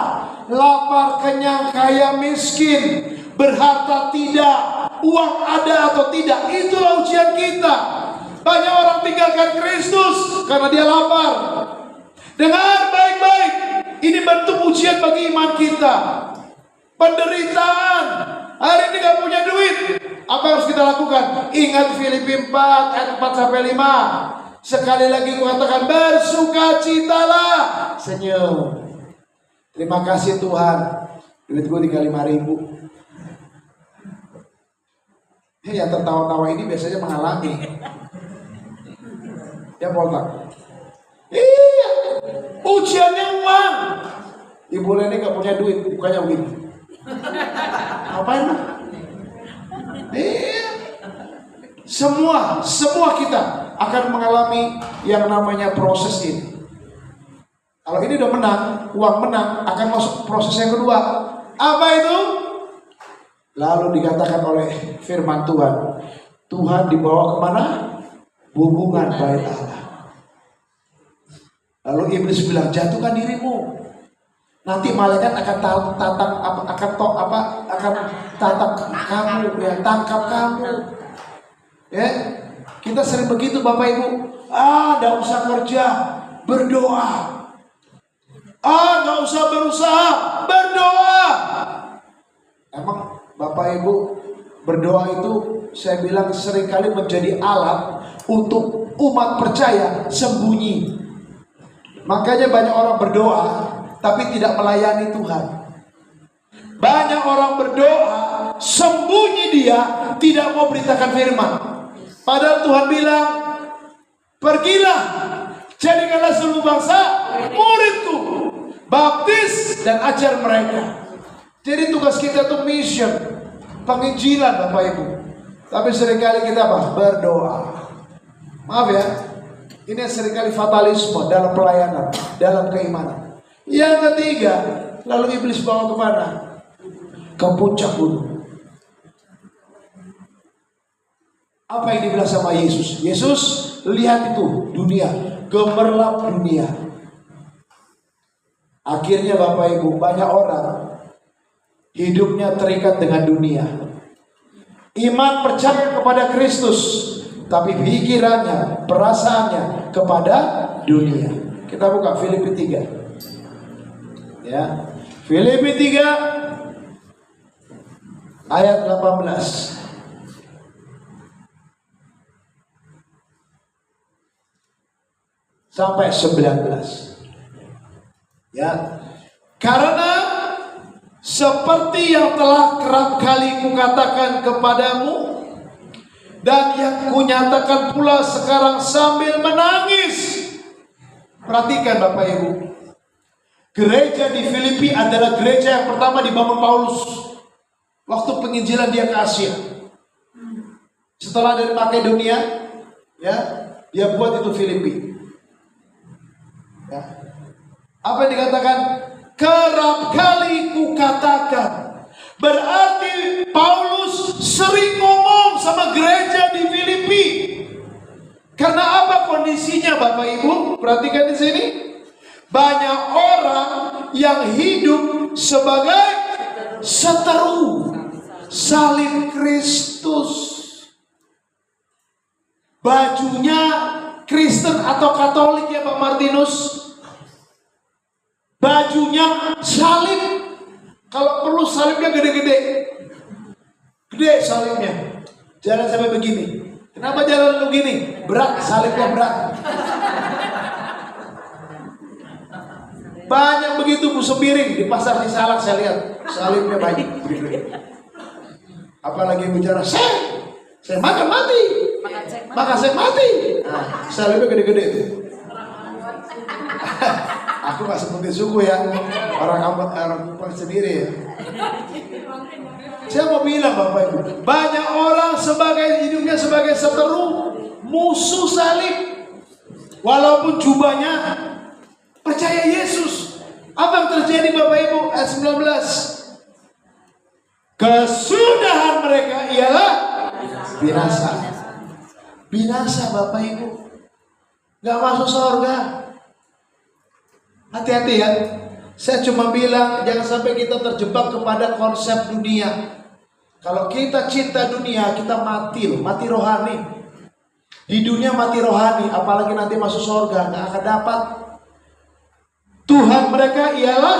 Lapar, kenyang, kaya, miskin, berharta tidak, uang ada atau tidak. Itulah ujian kita. Banyak orang tinggalkan Kristus karena dia lapar. Dengar baik-baik, ini bentuk ujian bagi iman kita. Penderitaan. Hari ini gak punya duit, apa harus kita lakukan? Ingat Filipi 4 ayat 4-5. Sekali lagi kukatakan, bersukacitalah. Senyum. Terima kasih Tuhan, duit gue tinggal 5.000. Yang tertawa-tawa ini biasanya menghalangi. Ya Poltak. Iya, ujiannya uang. Ibu Leni gak punya duit, bukannya begini. Ngapain? Iya. Semua kita akan mengalami yang namanya proses ini. Kalau ini udah menang, uang menang, akan masuk proses yang kedua. Apa itu? Lalu dikatakan oleh firman Tuhan, Tuhan dibawa kemana? Hubungan baik Allah. Lalu iblis bilang, jatuhkan dirimu. Nanti malaikat akan tatap kamu, ya, tangkap kamu. Ya, kita sering begitu Bapak Ibu. Nggak usah kerja, berdoa. Nggak usah berusaha, berdoa. Emang Bapak Ibu, berdoa itu saya bilang seringkali menjadi alat untuk umat percaya sembunyi. Makanya banyak orang berdoa tapi tidak melayani Tuhan. Banyak orang berdoa sembunyi, dia tidak mau beritakan firman. Padahal Tuhan bilang, pergilah, jadikanlah seluruh bangsa muridku, baptis dan ajar mereka. Jadi tugas kita itu mission, penginjilan Bapak Ibu. Tapi seringkali kita apa? Berdoa. Maaf ya, ini seringkali fatalisme dalam pelayanan, dalam keimanan. Yang ketiga, lalu iblis bawa kemana? Ke puncak gunung. Apa yang dibilang sama Yesus? Yesus, lihat itu dunia, gemerlap dunia. Akhirnya Bapak Ibu, banyak orang hidupnya terikat dengan dunia. Iman percaya kepada Kristus, tapi pikirannya, perasaannya kepada dunia. Kita buka Filipi 3. Ya, Filipi 3 ayat 18. Sampai 19. Ya, karena seperti yang telah kerap kali kukatakan kepadamu dan yang kunyatakan pula sekarang sambil menangis. Perhatikan Bapak Ibu, gereja di Filipi adalah gereja yang pertama dibangun Paulus waktu penginjilan dia ke Asia. Setelah dari Makedonia, ya, dia buat itu Filipi. Ya. Apa yang dikatakan? Kerap kali kukatakan. Berarti Paulus sering ngomong sama gereja di Filipi. Karena apa kondisinya Bapak Ibu? Perhatikan di sini. Banyak orang yang hidup sebagai seteru salib Kristus. Bajunya Kristen atau Katolik ya Pak Martinus. Bajunya salib. Kalau perlu salibnya gede-gede. Gede salibnya. Jangan sampai begini. Kenapa jalan lu gini? Berat, salibnya berat. Banyak begitu Bu Sembiring di pasar Cisalak saya lihat salibnya banyak begitu. Apalagi bicara saya makan mati, maka saya mati. Nah, salibnya gede-gede itu. Aku nggak seperti suku ya, orang sendiri ya. Saya mau bilang Bapak Ibu, banyak orang hidupnya sebagai seteru, musuh salib. Walaupun jubahnya percaya Yesus. Apa yang terjadi Bapak Ibu? Ayat 19. Kesudahan mereka ialah binasa. Binasa Bapak Ibu. Gak masuk surga. Hati-hati ya. Saya cuma bilang jangan sampai kita terjebak kepada konsep dunia. Kalau kita cinta dunia, kita mati loh, mati rohani. Di dunia mati rohani, apalagi nanti masuk surga, gak akan dapat. Tuhan mereka ialah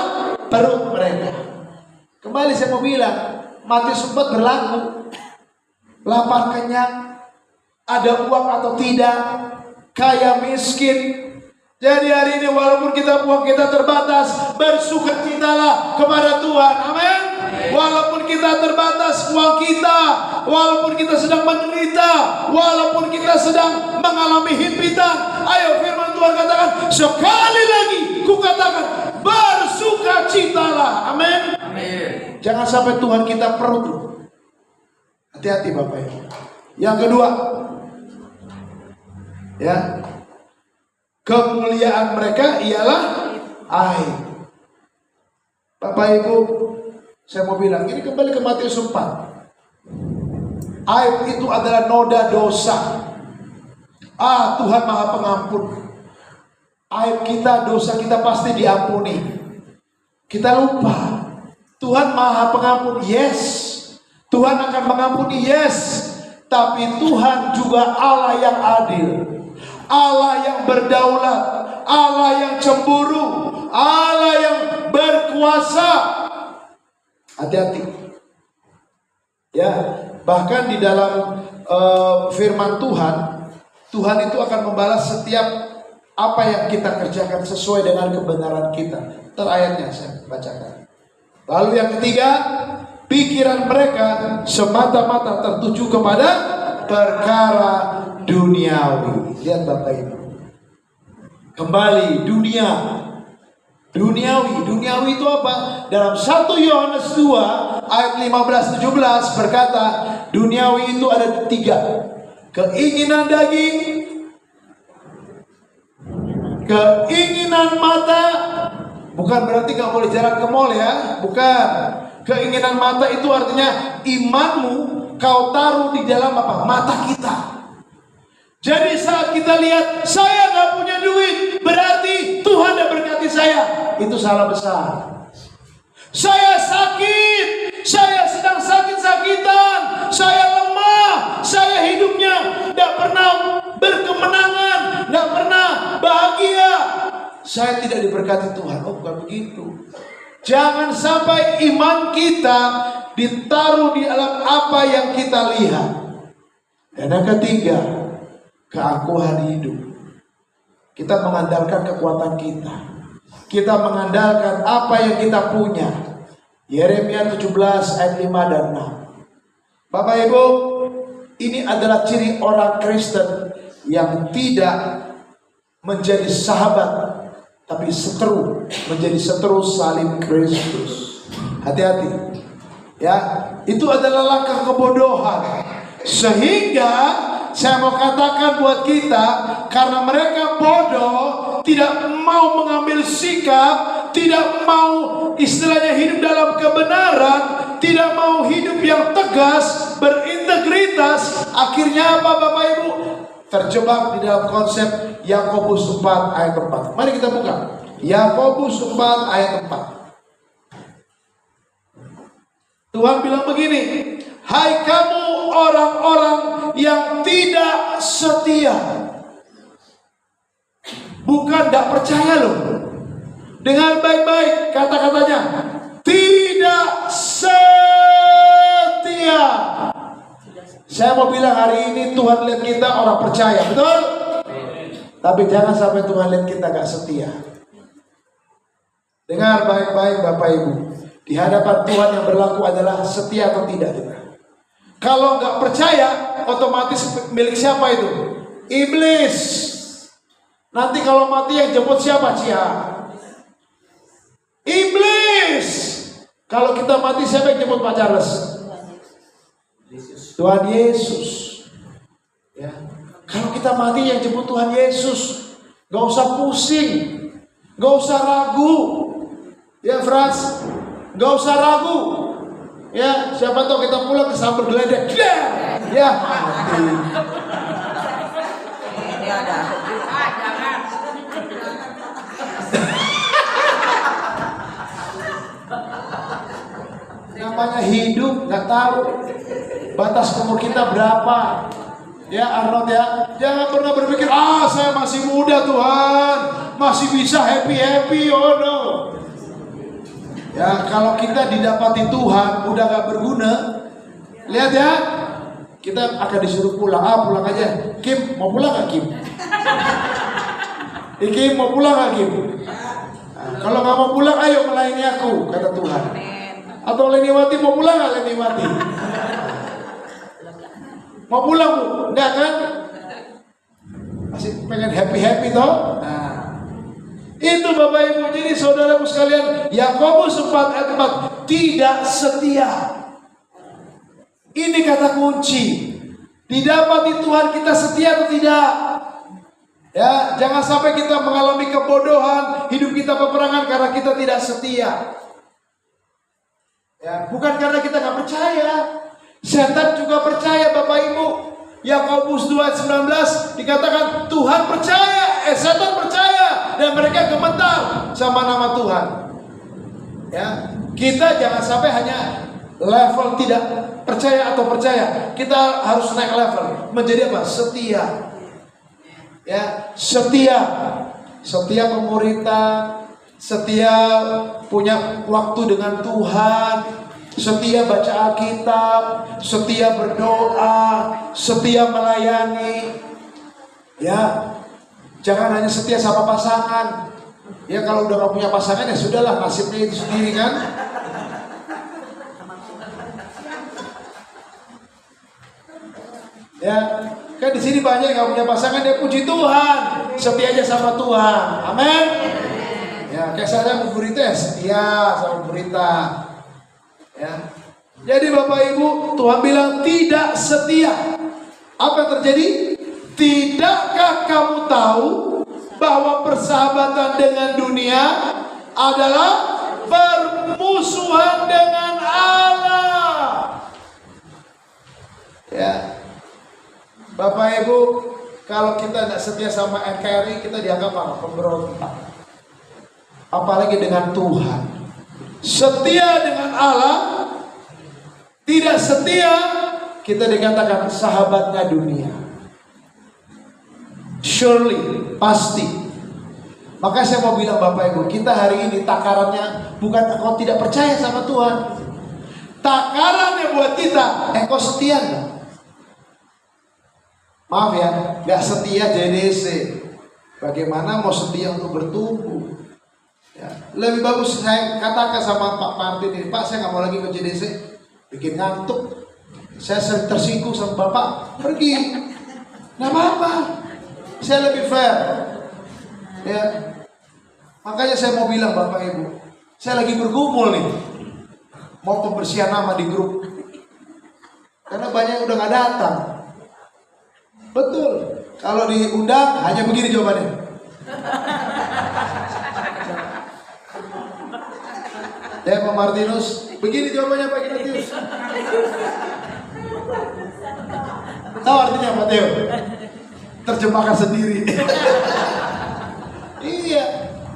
perut mereka. Kembali saya mau bilang, mati sempat berlaku. Lapar kenyang, ada uang atau tidak, kaya miskin. Jadi hari ini walaupun uang kita terbatas, bersukacitalah kepada Tuhan. Amin. Walaupun kita terbatas uang kita, walaupun kita sedang menderita, walaupun kita sedang mengalami himpitan, ayo firman Tuhan katakan, sekali lagi ku katakan, bersukacitalah. Amin. Jangan sampai Tuhan kita perut. Hati-hati Bapak Ibu. Yang kedua, ya, kemuliaan mereka ialah aib. Bapak Ibu, saya mau bilang, ini kembali ke Matius 4. Aib itu adalah noda dosa. Tuhan Maha Pengampun. Aib kita, dosa kita pasti diampuni. Kita lupa, Tuhan Maha Pengampun, yes. Tuhan akan mengampuni, yes. Tapi Tuhan juga Allah yang adil, Allah yang berdaulat, Allah yang cemburu, Allah yang berkuasa. Hati-hati. Ya, bahkan di dalam firman Tuhan, Tuhan itu akan membalas setiap apa yang kita kerjakan sesuai dengan kebenaran kita. Ntar ayatnya saya bacakan. Lalu yang ketiga, pikiran mereka semata-mata tertuju kepada perkara duniawi. Lihat Bapak Ibu. Kembali dunia. Duniawi itu apa? Dalam 1 Yohanes 2 ayat 15-17 berkata, duniawi itu ada 3. Keinginan daging, keinginan mata. Bukan berarti gak boleh jalan ke mall ya, bukan. Keinginan mata itu artinya imanmu kau taruh di dalam apa? Mata kita. Jadi saat kita lihat saya gak punya duit, berarti Tuhan tidak berkati saya. Itu salah besar. Saya sakit, saya sedang sakit-sakitan, saya lemah, saya hidupnya tidak pernah berkemenangan, tidak pernah bahagia. Saya tidak diberkati Tuhan. Oh, bukan begitu. Jangan sampai iman kita ditaruh di dalam apa yang kita lihat. Dan yang ketiga, keangkuhan hidup. Kita mengandalkan kekuatan kita. Kita mengandalkan apa yang kita punya. Yeremia 17 ayat 5 dan 6. Bapak Ibu, ini adalah ciri orang Kristen yang tidak menjadi sahabat, tapi seteru, menjadi seteru salib Kristus. Hati-hati. Ya, itu adalah langkah kebodohan. Sehingga saya mau katakan buat kita, karena mereka bodoh, tidak mau mengambil sikap, tidak mau istilahnya hidup dalam kebenaran, tidak mau hidup yang tegas, berintegritas. Akhirnya apa Bapak Ibu? Terjebak di dalam konsep Yakobus 4 ayat 4. Mari kita buka Yakobus 4 ayat 4. Tuhan bilang begini, hai kamu orang-orang yang tidak setia. Bukan tidak percaya loh. Dengar baik-baik kata-katanya. Tidak setia. Saya mau bilang hari ini Tuhan lihat kita orang percaya, betul? Tapi jangan sampai Tuhan lihat kita gak setia. Dengar baik-baik Bapak Ibu. Di hadapan Tuhan yang berlaku adalah setia atau tidak kita. Kalau nggak percaya, otomatis milik siapa itu? Iblis. Nanti kalau mati yang jemput siapa? Iblis. Kalau kita mati siapa yang jemput Pak Charles? Tuhan Yesus. Ya. Kalau kita mati yang jemput Tuhan Yesus. Gak usah pusing, gak usah ragu. Ya Frans, gak usah ragu. Ya, siapa tahu kita pulang ke sambal geledek. Ya, mati. Ini ada. Jangan. Namanya hidup, nggak tahu batas umur kita berapa. Ya Arnold ya, jangan pernah berpikir, saya masih muda Tuhan, masih bisa happy, oh no. Ya kalau kita didapati Tuhan udah nggak berguna, lihat ya, kita akan disuruh pulang. Pulang aja. Kim, mau pulang nggak Kim? Kim mau pulang nggak Kim? Kalau nggak mau pulang, ayo melayani aku, kata Tuhan. Atau Leniwati mau pulang nggak Leniwati? Mau pulang Bu? Enggak kan? Masih pengen happy toh? Nah, itu Bapak Ibu. Jadi saudaraku sekalian, Yakobus 4 ayat 4 tidak setia. Ini kata kunci. Didapati Tuhan kita setia atau tidak? Ya, jangan sampai kita mengalami kebodohan, hidup kita peperangan karena kita tidak setia. Ya, bukan karena kita nggak percaya. Setan juga percaya Bapak Ibu. Yakobus 2:19 dikatakan Tuhan percaya, setan percaya dan mereka gemetar sama nama Tuhan. Ya, kita jangan sampai hanya level tidak percaya atau percaya. Kita harus naik level menjadi apa? Setia. Ya, setia. Setia pemuritan, setia punya waktu dengan Tuhan. Setia baca Alkitab, setia berdoa, setia melayani. Ya, jangan hanya setia sama pasangan. Ya kalau udah gak punya pasangan ya sudahlah, nasibnya itu sendiri kan. Ya, kan di sini banyak yang gak punya pasangan, dia puji Tuhan, setia aja sama Tuhan. Amin. Ya, kayak saya Bu Burita ya setia sama Bu Burita. Ya. Jadi Bapak Ibu, Tuhan bilang tidak setia. Apa yang terjadi? Tidakkah kamu tahu bahwa persahabatan dengan dunia adalah permusuhan dengan Allah? Ya. Bapak Ibu, kalau kita tidak setia sama NKRI, kita dianggap apa? Pemberontak. Apalagi dengan Tuhan. Setia dengan Allah, tidak setia, kita dikatakan sahabatnya dunia. Surely, pasti. Maka saya mau bilang Bapak Ibu, kita hari ini takarannya bukan engkau tidak percaya sama Tuhan. Takarannya buat kita, engkau setia enggak? Maaf ya, nggak setia JDC. Bagaimana mau setia untuk bertumbuh? Ya, lebih bagus saya katakan sama Pak Martin ini, Pak saya nggak mau lagi ke JDC, bikin ngantuk. Saya tersinggung sama Bapak, pergi. Nggak apa-apa, saya lebih fair. Ya, makanya saya mau bilang Bapak Ibu, saya lagi bergumul nih, mau pembersihan nama di grup, karena banyak yang udah nggak datang. Betul, kalau diundang hanya begini jawabannya. Ya Pak Martinus, begini jawabannya Pak Ignatius. Tahu artinya apa Theo? Terjemahkan sendiri. Iya,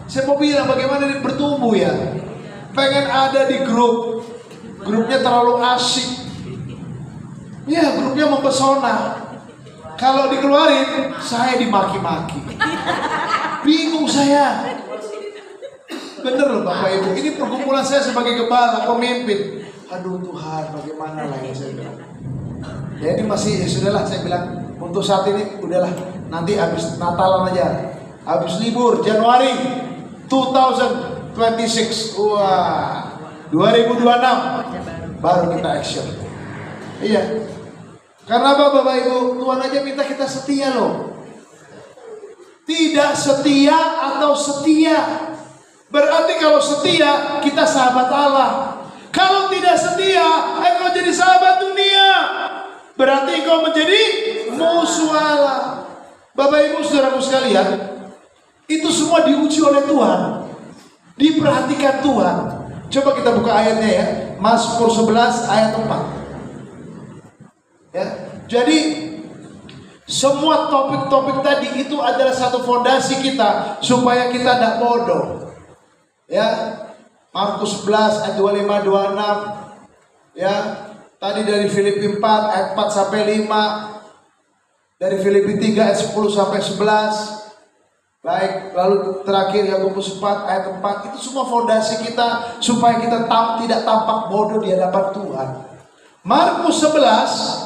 saya mau bilang bagaimana ini bertumbuh ya. Pengen ada di grup, grupnya terlalu asik. Ya grupnya mempesona. Kalau dikeluarin, saya dimaki-maki. Bingung saya. Bener loh Bapak Ibu, ini pergumulan saya sebagai gembala, pemimpin. Aduh Tuhan, bagaimana lagi saya bilang. Ya ini masih, ya sudahlah saya bilang, untuk saat ini udahlah, nanti habis Natalan aja. Habis libur Januari 2021 26. Wah, 2026 baru kita action. Iya. Karena apa Bapak Ibu? Tuhan aja minta kita setia loh. Tidak setia atau setia. Berarti kalau setia kita sahabat Allah. Kalau tidak setia, engkau jadi sahabat dunia. Berarti engkau menjadi musuh Allah. Bapak Ibu saudaraku sekalian, itu semua diuji oleh Tuhan. Diperhatikan Tuhan. Coba kita buka ayatnya ya. Mazmur 11 ayat 4. Ya, jadi semua topik-topik tadi itu adalah satu fondasi kita supaya kita tidak bodoh. Ya, Markus 11 ayat 25 26. Ya, tadi dari Filipi 4 ayat 4 sampai 5. Dari Filipi 3 ayat 10 sampai 11. Baik, lalu terakhir Yakobus 4 ayat 4. Itu semua fondasi kita supaya kita tidak tampak bodoh di hadapan Tuhan. Markus 11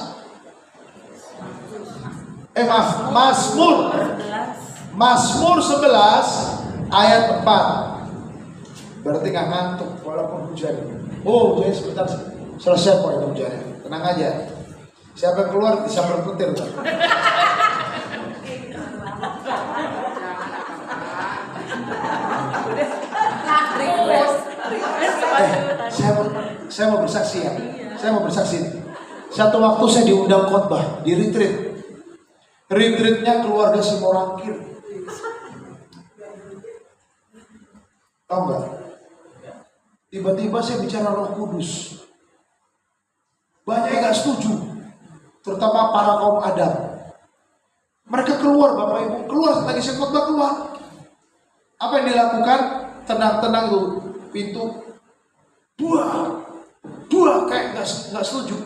Mazmur 11 ayat 4. Berarti nggak ngantuk walaupun hujan. Oh, jadi sebentar selesai kok itu hujannya. Tenang aja. Siapa yang keluar disambar petir. Saya mau bersaksi ya. Saya mau bersaksi. Satu waktu saya diundang khotbah di retreat. Retreatnya keluarga Simorangkir. Tahu nggak? Tiba-tiba saya bicara Roh Kudus. Banyak yang nggak setuju, terutama para kaum Adam. Mereka keluar, Bapak Ibu, keluar lagi saya khotbah keluar. Apa yang dilakukan? Tenang-tenang tuh pintu. Dua kayak nggak setuju.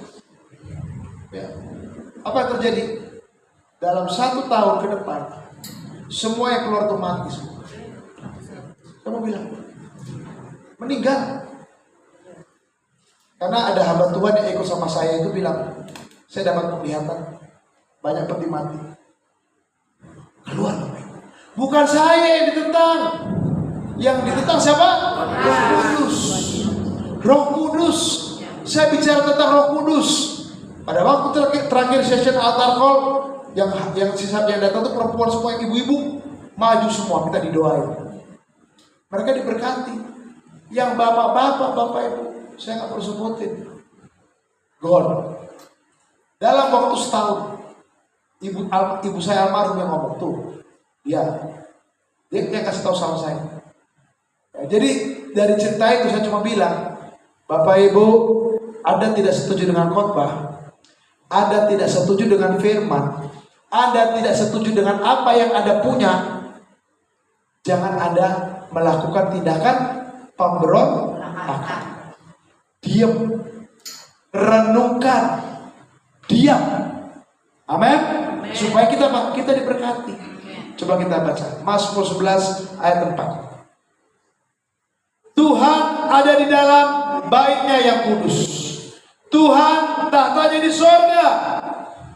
Ya. Apa yang terjadi? Dalam 1 tahun ke depan, semua yang keluar itu mati semua. Kamu bilang meninggal. Karena ada hamba Tuhan yang ikut sama saya itu bilang, saya dapat penglihatan banyak peti mati. Keluar, bukan saya yang ditentang. Yang ditentang siapa? Roh Kudus. Roh Kudus. Saya bicara tentang Roh Kudus. Pada waktu terakhir session altar call, yang datang itu perempuan semua, yang ibu-ibu maju semua minta didoain. Mereka diberkati. Yang bapak-bapak, bapak ibu, saya nggak perlu sebutin. God. Dalam waktu setahun, ibu saya almarhum yang ngomong tuh, dia kasih tahu sama saya. Ya, jadi dari cerita itu saya cuma bilang, Bapak Ibu, Anda tidak setuju dengan khotbah, Anda tidak setuju dengan firman, Anda tidak setuju dengan apa yang Anda punya, jangan Anda melakukan tindakan pemberontakan. Diam, renungkan, diam. Amin. Supaya kita diberkati. Coba kita baca Mazmur 11 ayat 4. Tuhan ada di dalam baitnya yang kudus. Tuhan tahtanya di sorga.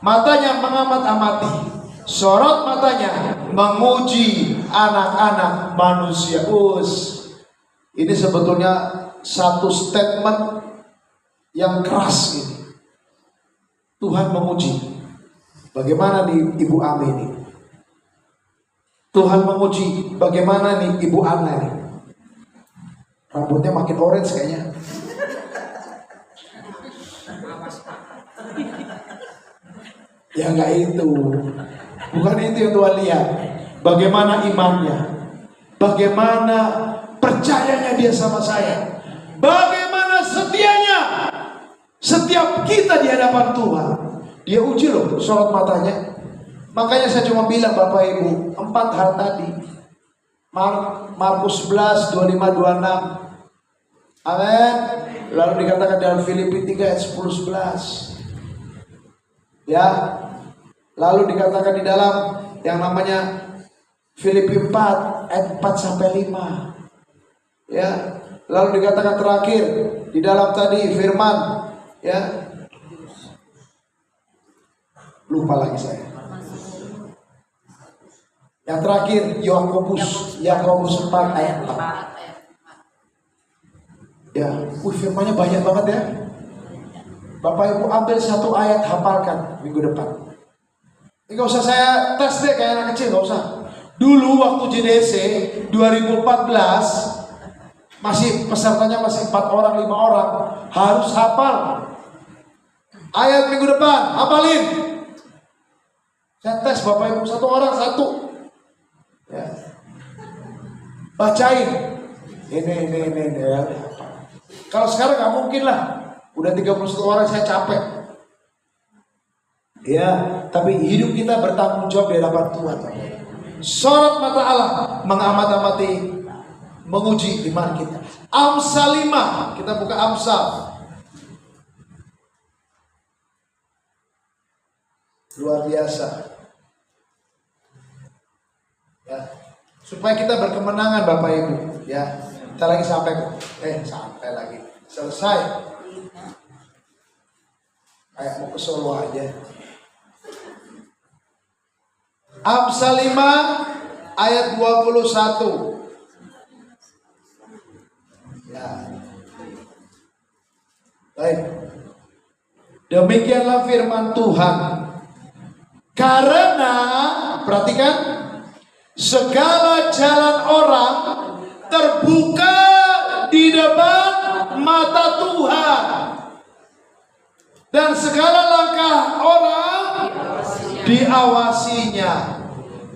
Matanya mengamat-amati. Sorot matanya menguji anak-anak manusia. Ini sebetulnya satu statement yang keras ini. Tuhan menguji. Bagaimana nih Ibu Ame ini? Tuhan menguji bagaimana nih Ibu Ana nih? Rambutnya makin orange kayaknya. Ya enggak itu. Bukan itu yang Tuhan lihat. Bagaimana imannya? Bagaimana percayanya dia sama saya? Bagaimana setianya? Setiap kita di hadapan Tuhan, dia uji loh sorot matanya. Makanya saya cuma bilang Bapak Ibu, 4 hal tadi. Markus 11, 25, 26. Amin. Lalu dikatakan dalam Filipi 3 ayat 10, 11. Ya. Lalu dikatakan di dalam yang namanya Filipi 4 ayat 4 sampai 5. Ya. Lalu dikatakan terakhir di dalam tadi firman, ya. Lupa lagi saya. Yang terakhir Yakobus 4 ayat 4. Ya, firmannya banyak banget ya. Bapak Ibu ambil satu ayat, hafalkan minggu depan. Ini gak usah saya tes deh kayak anak kecil, gak usah. Dulu waktu JDC 2014 masih pesertanya masih 4 orang, 5 orang, harus hafal ayat minggu depan, hafalin. Saya tes Bapak Ibu, satu orang satu, ya. Bacain. Ini ya. Kalau sekarang nggak mungkin lah, udah 31 orang saya capek. Ya, tapi hidup kita bertanggung jawab di hadapan Tuhan. Sorot mata Allah, mengamat-amati, menguji iman kita. Amsal 5, kita buka Amsal. Luar biasa. Ya, supaya kita berkemenangan Bapak Ibu, ya. Kita lagi sampai lagi. Selesai. Kayak mau ke Solo aja. Amsal 5 ayat 21. Ya. Baik. Demikianlah firman Tuhan. Karena, perhatikan, segala jalan orang terbuka di depan mata Tuhan, dan segala langkah orang diawasinya.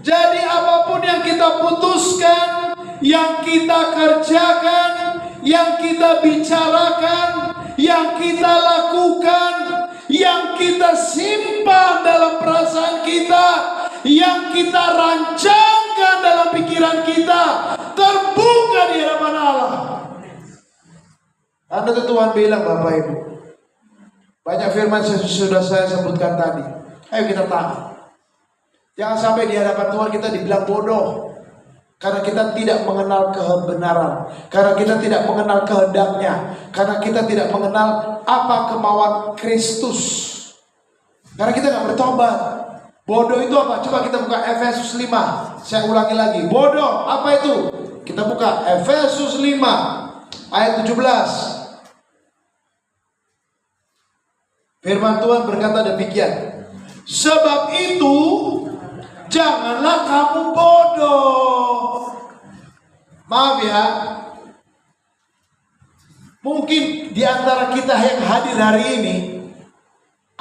Jadi apapun yang kita putuskan, yang kita kerjakan, yang kita bicarakan, yang kita lakukan, yang kita simpan dalam perasaan kita, yang kita rancangkan dalam pikiran kita, terbuka di hadapan Allah. Karena itu Tuhan bilang Bapak Ibu, banyak firman sudah saya sebutkan tadi. Ayo kita tahan. Jangan sampai di hadapan Tuhan kita dibilang bodoh, karena kita tidak mengenal kebenaran, karena kita tidak mengenal kehendaknya, karena kita tidak mengenal apa kemauan Kristus, karena kita nggak bertobat. Bodoh itu apa? Coba kita buka Efesus 5. Saya ulangi lagi. Bodoh apa itu? Kita buka Efesus 5 ayat 17. Firman Tuhan berkata demikian. Sebab itu janganlah kamu bodoh. Maaf ya, mungkin di antara kita yang hadir hari ini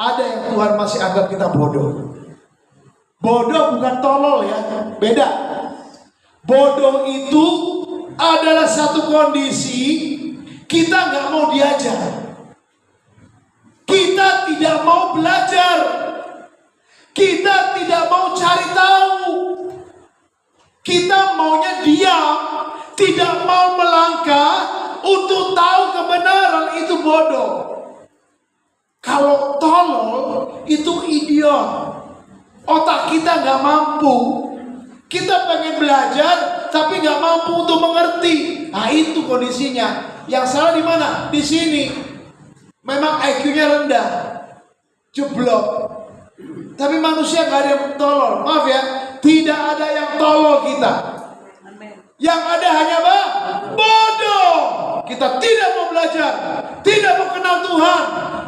ada yang Tuhan masih anggap kita bodoh. Bodoh bukan tolol ya, beda. Bodoh itu adalah satu kondisi kita nggak mau diajar, kita tidak mau belajar, kita tidak mau cari tahu, kita maunya diam, tidak mau melangkah untuk tahu kebenaran. Itu bodoh. Kalau tolol itu idiot. Otak kita nggak mampu. Kita pengen belajar tapi nggak mampu untuk mengerti. Nah itu kondisinya. Yang salah di mana? Di sini. Memang IQ-nya rendah, jeblok. Tapi manusia nggak ada yang tolol. Maaf ya, tidak ada yang tolol kita. Yang ada hanya apa? Bodoh. Kita tidak mau belajar, tidak mau kenal Tuhan,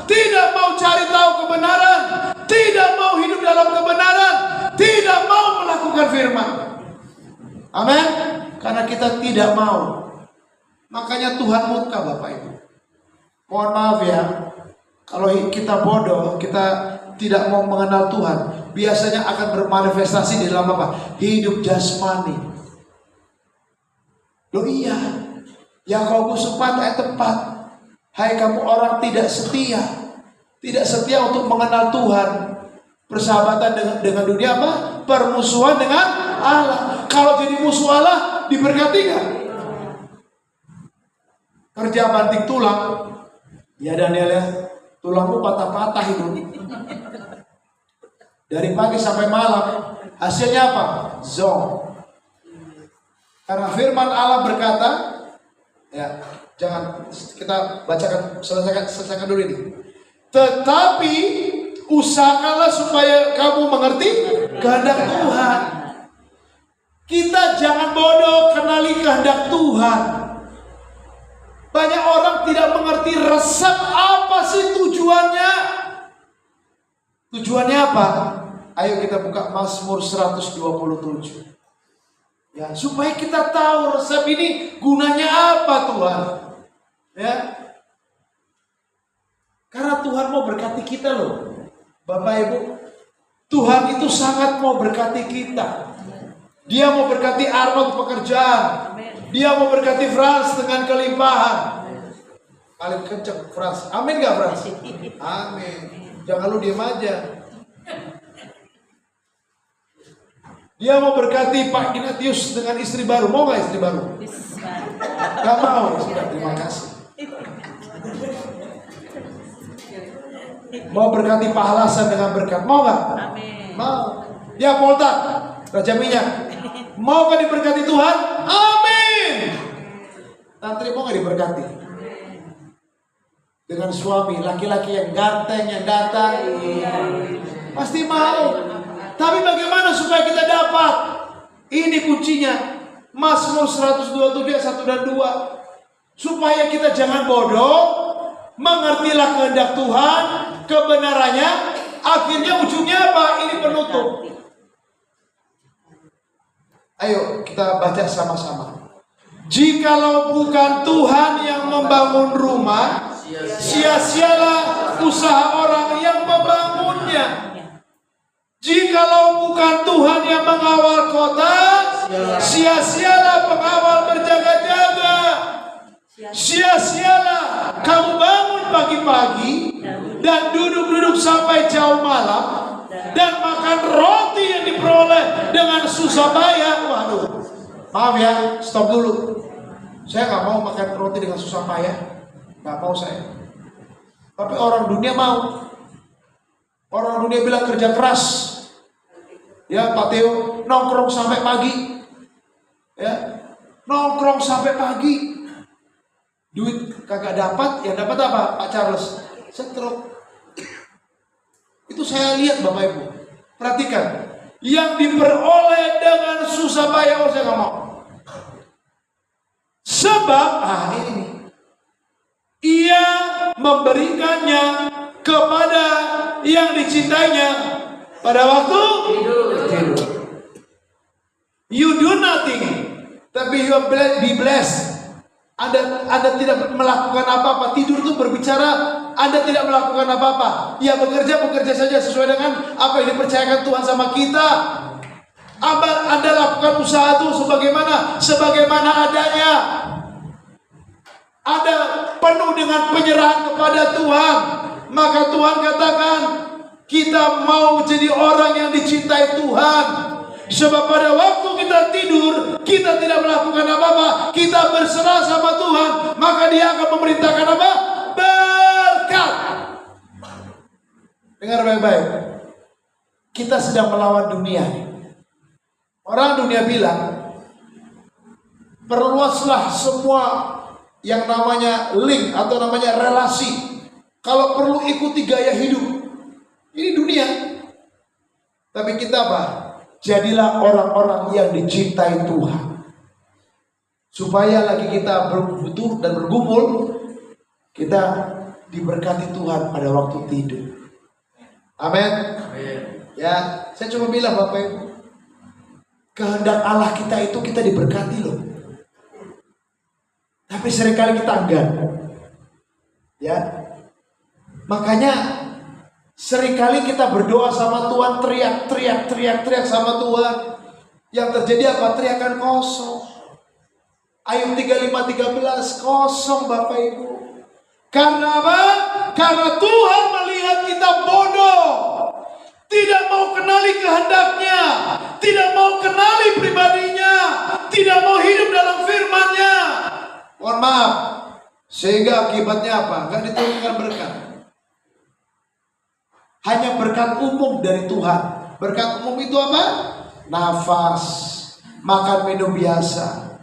tidak mau cari tahu kebenaran, tidak mau hidup dalam kebenaran, tidak mau melakukan firman. Amin. Karena kita tidak mau. Makanya Tuhan murka Bapak Ibu. Mohon maaf ya, kalau kita bodoh, kita tidak mau mengenal Tuhan, biasanya akan bermanifestasi di dalam apa? Hidup jasmani. Loh iya, Yakobus 4 ayat 4. Hai kamu orang tidak setia, tidak setia untuk mengenal Tuhan. Persahabatan dengan dunia apa? Permusuhan dengan Allah. Kalau jadi musuh Allah, diberkati gak? Kerja banting tulang. Ya Daniel ya, tulangmu patah-patah itu. Dari pagi sampai malam, hasilnya apa? Zong. Karena firman Allah berkata, ya, jangan kita bacakan, selesaikan dulu ini. Tetapi usahakanlah supaya kamu mengerti kehendak Tuhan. Kita jangan bodoh, kenali kehendak Tuhan. Banyak orang tidak mengerti resep apa sih tujuannya. Tujuannya apa? Ayo kita buka Mazmur 127. Ya, supaya kita tahu resep ini gunanya apa Tuhan. Ya. Karena Tuhan mau berkati kita loh. Bapak Ibu, Tuhan itu sangat mau berkati kita. Dia mau berkati Arnold pekerjaan. Dia mau berkati Frans dengan kelimpahan. Paling kenceng Frans. Amin gak Frans? Amin. Jangan lu diem aja. Dia mau berkati Pak Ignatius dengan istri baru. Mau gak istri baru? Gak mau. Sudah, terima kasih. Mau berkati Pak Halasan dengan berkat. Mau gak? Mau. Ya Polta, Raja Minyak. Mau gak diberkati Tuhan? Amin. Tantri mau gak diberkati? Dengan suami, laki-laki yang ganteng, yang datang. Pasti mau. Tapi bagaimana supaya kita dapat? Ini kuncinya. Mazmur 127 ayat 1 dan 2. Supaya kita jangan bodoh. Mengertilah kehendak Tuhan, kebenarannya. Akhirnya ujungnya apa? Ini penutup. Ayo kita baca sama-sama. Jikalau bukan Tuhan yang membangun rumah, sia-sialah usaha orang yang membangunnya. Jikalau bukan Tuhan yang mengawal kota, sia-sialah pengawal berjaga-jaga. Sia-sialah kamu bangun pagi-pagi dan duduk-duduk sampai jauh malam dan makan roti yang diperoleh dengan susah payah. Waduh, maaf ya, stop dulu. Saya nggak mau makan roti dengan susah payah, nggak mau saya. Tapi orang dunia mau. Orang dunia bilang kerja keras. Ya Pak Theo, nongkrong sampai pagi. Ya, nongkrong sampai pagi. Duit kagak dapat, yang dapat apa? Pak Charles, stroke. Itu saya lihat Bapak Ibu. Perhatikan, yang diperoleh dengan susah payah, saya nggak mau. Sebab, ini ia memberikannya kepada yang dicintainya pada waktu tidur. You do nothing, tapi you be blessed. Anda tidak melakukan apa-apa. Tidur itu berbicara Anda tidak melakukan apa-apa. Ya bekerja saja sesuai dengan apa yang dipercayakan Tuhan sama kita. Anda lakukan usaha itu sebagaimana adanya. Anda penuh dengan penyerahan kepada Tuhan. Maka Tuhan katakan kita mau jadi orang yang dicintai Tuhan. Sebab pada waktu kita tidur, kita tidak melakukan apa-apa, kita berserah sama Tuhan, maka Dia akan memerintahkan apa? Berkat. Dengar baik-baik. Kita sedang melawan dunia. Orang dunia bilang, perluaslah semua yang namanya link atau namanya relasi. Kalau perlu ikuti gaya hidup. Ini dunia. Tapi kita apa? Jadilah orang-orang yang dicintai Tuhan. Supaya lagi kita berbutuh dan bergumul, kita diberkati Tuhan pada waktu tidur. Amin. Ya, saya cuma bilang Bapak Ibu, kehendak Allah kita itu kita diberkati loh. Tapi seringkali kita enggan. Ya. Makanya seringkali kita berdoa sama Tuhan, teriak sama Tuhan. Yang terjadi apa? Teriakan kosong. Ayub 35:13 kosong Bapak Ibu. Karena apa? Karena Tuhan melihat kita bodoh. Tidak mau kenali kehendaknya, tidak mau kenali pribadinya, tidak mau hidup dalam firman-Nya. Mohon maaf, sehingga akibatnya apa? Enggak diturunkan berkat. Hanya berkat umum dari Tuhan. Berkat umum itu apa? Nafas, makan minum biasa.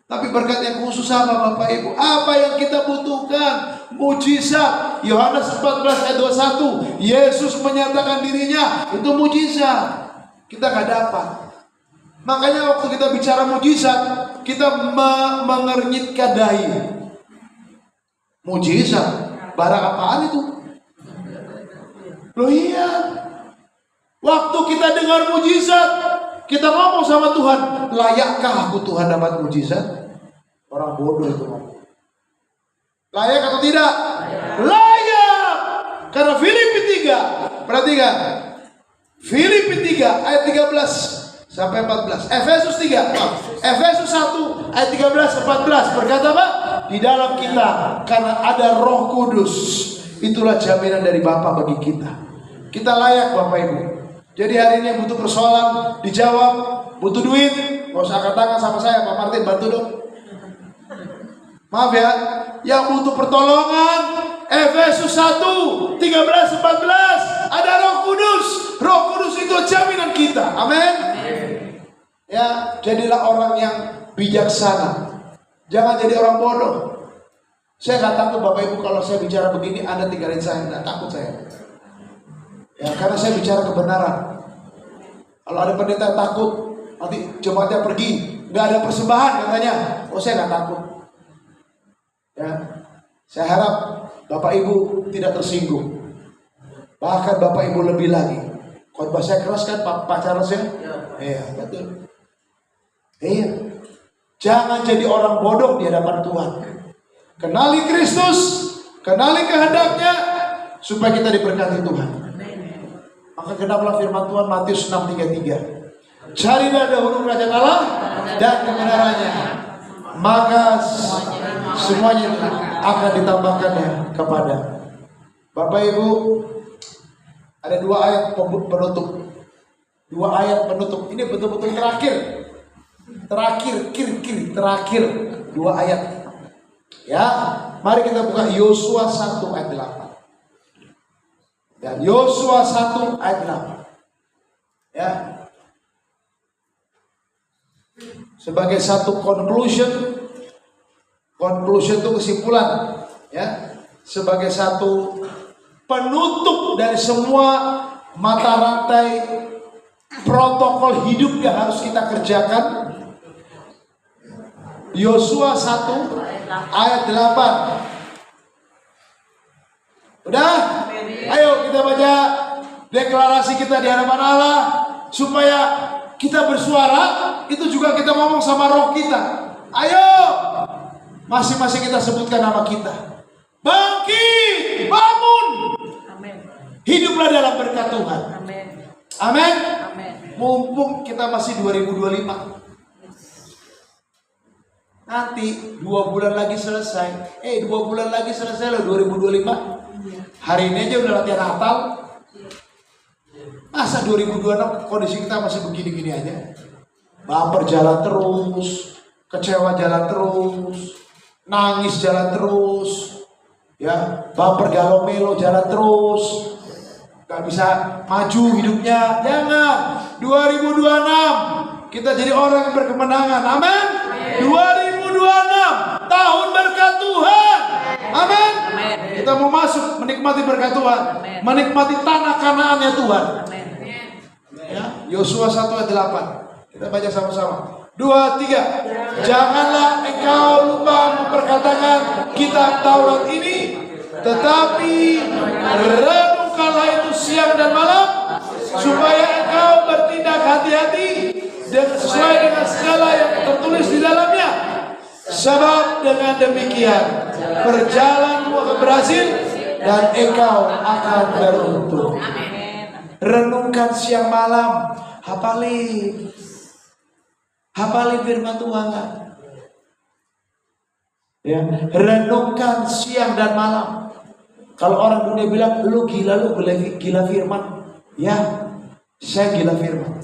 Tapi berkat yang khusus apa Bapak Ibu? Apa yang kita butuhkan? Mujizat. Yohanes 14 ayat 21. Yesus menyatakan dirinya, itu mujizat. Kita gak dapat. Makanya waktu kita bicara mujizat, kita mengernyitkan dahi. Mujizat. Barang apaan itu? Loh iya. Waktu kita dengar mujizat, kita ngomong sama Tuhan, layakkah aku Tuhan dapat mujizat? Orang bodoh itu ngomong. Layak atau tidak? Layak. Karena Filipi 3, perhatikan. Filipi 3 ayat 13 sampai 14. Efesus 3, Efesus 1 ayat 13 14 berkata apa? Di dalam kita karena ada Roh Kudus, itulah jaminan dari Bapa bagi kita. Kita layak Bapak Ibu. Jadi hari ini yang butuh persoalan dijawab, butuh duit, nggak usah angkat tangan sama saya, Pak Martin bantu dong. Maaf ya, yang butuh pertolongan, Efesus 1 13 14 ada Roh Kudus. Roh Kudus itu jaminan kita. Amin. Ya, jadilah orang yang bijaksana. Jangan jadi orang bodoh. Saya nggak takut Bapak Ibu kalau saya bicara begini, Anda tinggalin saya, nggak takut saya. Ya, karena saya bicara kebenaran. Kalau ada pendeta takut, nanti jemaatnya pergi, nggak ada persembahan katanya. Oh, saya nggak takut. Ya, saya harap Bapak Ibu tidak tersinggung. Bahkan Bapak Ibu lebih lagi. Khotbah saya keras kan Pak Charles ya? Iya, betul. Iya. Jangan jadi orang bodoh di hadapan Tuhan. Kenali Kristus, kenali kehendaknya, supaya kita diberkati Tuhan. Maka genaplah firman Tuhan Matius 6:33. Carilah dahulu kerajaan Allah dan kebenarannya, maka semuanya akan ditambahkannya kepada. Bapak Ibu, ada 2 ayat penutup. 2 ayat penutup. Ini betul-betul terakhir. Terakhir 2 ayat. Ya, mari kita buka Yosua 1 ayat 8. Ya, Yosua 1 ayat 8. Ya. Sebagai satu conclusion itu kesimpulan, ya. Sebagai satu penutup dari semua mata rantai protokol hidup yang harus kita kerjakan. Yosua 1 ayat 8. Udah? Ayo kita baca deklarasi kita di hadapan Allah, supaya kita bersuara, itu juga kita ngomong sama roh kita. Ayo, masing-masing kita sebutkan nama kita. Bangkit, bangun. Amin. Hiduplah dalam berkat Tuhan. Amin. Amin. Amin. Mumpung kita masih 2025. Nanti 2 bulan lagi selesai. 2 bulan lagi selesai loh 2025. Hari ini aja udah latihan Natal. Masa 2026 kondisi kita masih begini-gini aja? Baper jalan terus, kecewa jalan terus, nangis jalan terus, ya, baper galau-melo jalan terus, gak bisa maju hidupnya. Jangan. 2026 kita jadi orang yang berkemenangan. Amin. 2026 tahun berkat Tuhan. Amin. Kita mau masuk menikmati berkat Tuhan, menikmati tanah Kanaannya Tuhan. Ya, Yosua 1 ayat 8. Kita baca sama-sama. 2, 3. Janganlah engkau lupa memperkatakan kitab Taurat ini, tetapi renungkanlah itu siang dan malam, supaya engkau bertindak hati-hati dan sesuai dengan segala yang tertulis di dalamnya. Sebab dengan demikian perjalananmu akan berhasil dan engkau akan beruntung. Renungkan siang malam, hafalin firman Tuhan. Ya, renungkan siang dan malam. Kalau orang dunia bilang lu gila firman, ya, saya gila firman.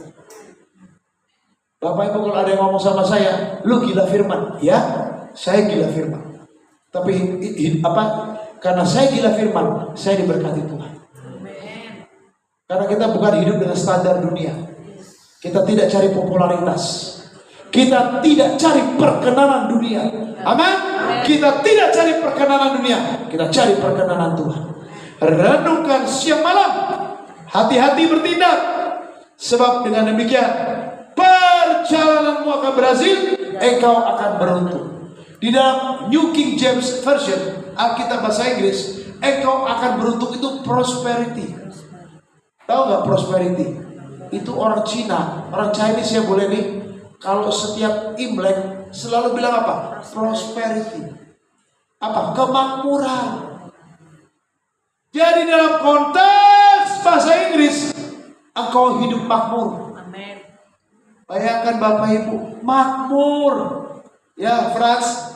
Bapak Ibu, kalau ada yang ngomong sama saya, lu gila firman, ya, saya gila firman. Tapi karena saya gila firman, saya diberkati Tuhan. Karena kita bukan hidup dengan standar dunia. Kita tidak cari popularitas. Kita tidak cari perkenanan dunia. Amin. Kita tidak cari perkenanan dunia. Kita cari perkenanan Tuhan. Renungkan siang malam, hati-hati bertindak. Sebab dengan demikian perjalananmu akan berhasil, engkau akan beruntung. Di dalam New King James Version, Alkitab bahasa Inggris, engkau akan beruntung itu prosperity. Tahu nggak prosperity? Itu orang Cina, orang Chinese ya boleh nih. Kalau setiap Imlek selalu bilang apa? Prosperity. Apa? Kemakmuran. Jadi dalam konteks bahasa Inggris, engkau hidup makmur. Amin. Bayangkan Bapak Ibu, makmur. Ya, Frans.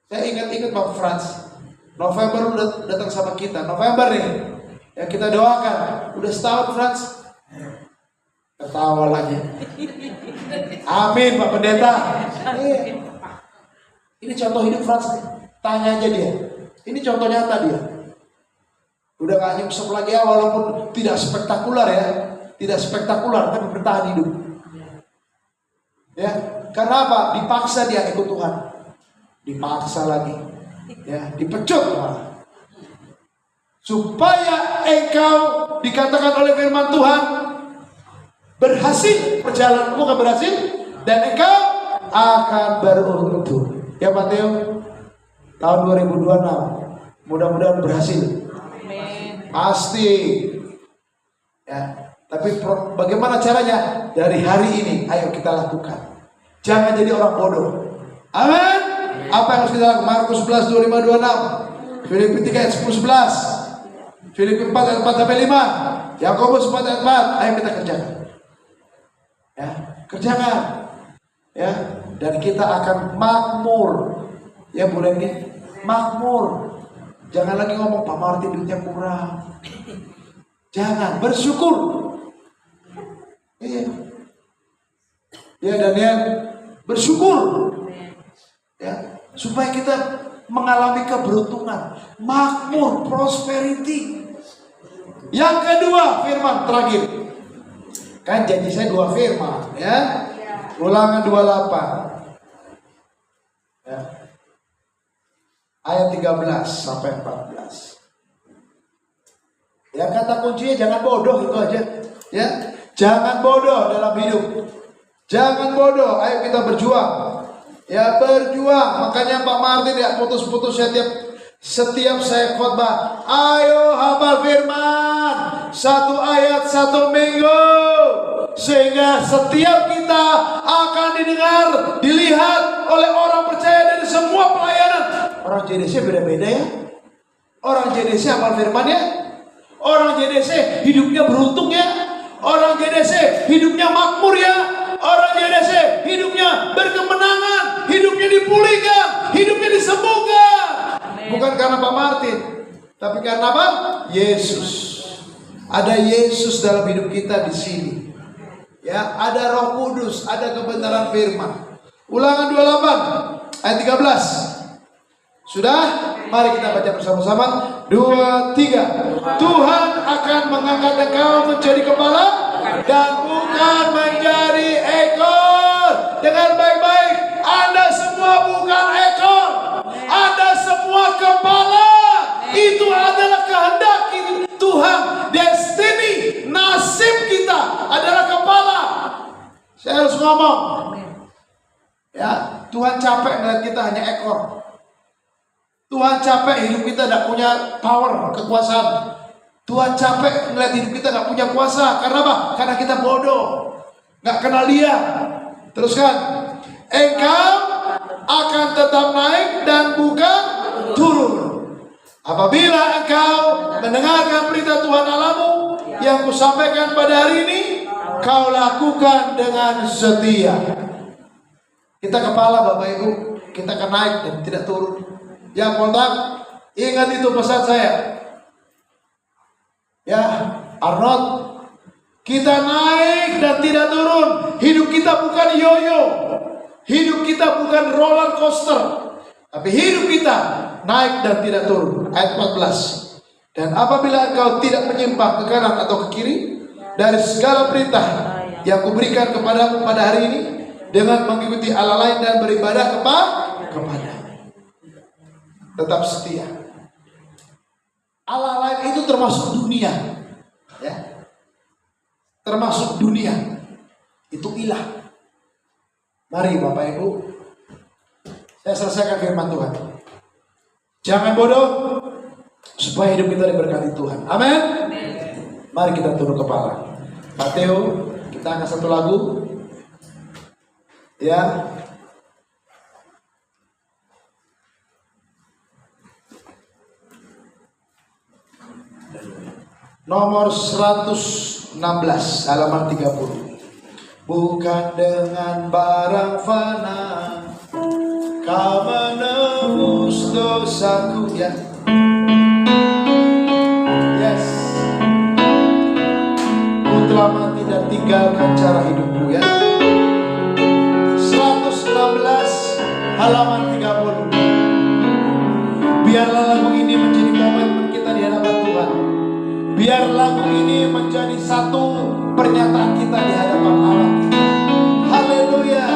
Saya ingat-ingat Bapak Frans. November udah datang sama kita. November nih. Ya kita doakan. Udah setahun Frans. Ketawa lagi. Amin Pak Pendeta. Ini contoh hidup Frans. Tanya aja dia. Ini contoh nyata dia. Udah gak nyungsep lagi ya, walaupun tidak spektakuler ya. Tidak spektakuler, tapi bertahan hidup. Ya, karena apa? Dipaksa dia ikut Tuhan. Dipaksa lagi. Ya, dipecut malah. Supaya engkau dikatakan oleh firman Tuhan berhasil, perjalananmu akan berhasil dan engkau akan beruntung. Ya Pak Teo, tahun 2026 mudah-mudahan berhasil. Amin. Pasti. Ya, tapi bagaimana caranya? Dari hari ini ayo kita lakukan. Jangan jadi orang bodoh. Amin. Apa yang harus kita lakukan? Markus 11 25 26, Filipi 3 ayat 10 11, Filipi 4 ayat 4 sampai 5, Yakobus 4 ayat 4. Ayo kita kerjakan. Ya, kerjakan. Ya, dan kita akan makmur. Ya, boleh nih, makmur. Jangan lagi ngomong Pak Martin duitnya kurang. Jangan, bersyukur. Iya. Ya Daniel, bersyukur. Ya, supaya kita mengalami keberuntungan, makmur, prosperity. Yang kedua, firman terakhir. Kan janji saya 2 firman, ya. Ulangan 28. Ya. Ayat 13 sampai 14. Ya, kata kuncinya jangan bodoh, itu aja. Ya, jangan bodoh dalam hidup. Jangan bodoh, ayo kita berjuang. Ya, berjuang. Makanya Pak Martin ya putus-putus setiap saya khotbah. Ayo hafal firman. 1 ayat 1 minggu. Sehingga setiap kita akan didengar, dilihat oleh orang percaya dari semua pelayanan. Orang JDC beda-beda ya. Orang JDC hafal firman ya. Orang JDC hidupnya beruntung ya. Orang JDC hidupnya makmur ya. Orang JDC hidupnya berkemenangan, hidupnya dipulihkan, hidupnya disembuhkan. Bukan karena Pak Martin, tapi karena apa? Yesus. Ada Yesus dalam hidup kita di sini. Ya, ada Roh Kudus, ada kebenaran firman. Ulangan 28 ayat 13. Sudah? Mari kita baca bersama-sama. 2, 3. Tuhan akan mengangkat engkau menjadi kepala dan bukan menjadi ekor. Dengar baik-baik. Anda semua bukan ekor. Anda semua kepala. Itu adalah kehendak Tuhan. Destiny, nasib kita adalah kepala. Saya harus ngomong. Ya, Tuhan capek melihat kita hanya ekor. Tuhan capek hidup kita tidak punya power, kekuasaan. Tuhan capek melihat hidup kita tidak punya kuasa. Karena apa? Karena kita bodoh, nggak kenal Dia. Teruskan. Engkau akan tetap naik dan bukan turun. Apabila engkau mendengarkan berita Tuhan Allahmu yang kusampaikan pada hari ini, kau lakukan dengan setia. Kita kepala Bapak Ibu, kita akan naik dan tidak turun. Yang kontak, ingat itu pesan saya. Ya, Arnold, kita naik dan tidak turun. Hidup kita bukan yoyo. Hidup kita bukan roller coaster. Tapi hidup kita naik dan tidak turun. Ayat 14. Dan apabila engkau tidak menyimpang ke kanan atau ke kiri dari segala perintah yang kuberikan kepadamu pada hari ini, dengan mengikuti Allah lain dan beribadah kepada tetap setia. Allah lain itu termasuk dunia, ya, termasuk dunia itu ilah. Mari Bapak Ibu, Saya selesaikan firman Tuhan. Jangan bodoh, supaya hidup kita diberkati Tuhan. Amin. Mari kita tunduk kepala. Pak Theo, kita angkat satu lagu. Ya. Nomor 116 halaman 30. Bukan dengan barang fana kau menebus dosaku, ya. Yes. Ku telah mati dan tinggalkan cara hidupku, ya. 116 halaman 30. Biarlah lagu ini menjadi komitmen kita di hadapan Tuhan. Biar lagu ini menjadi satu pernyataan kita di hadapan Allah. Haleluya.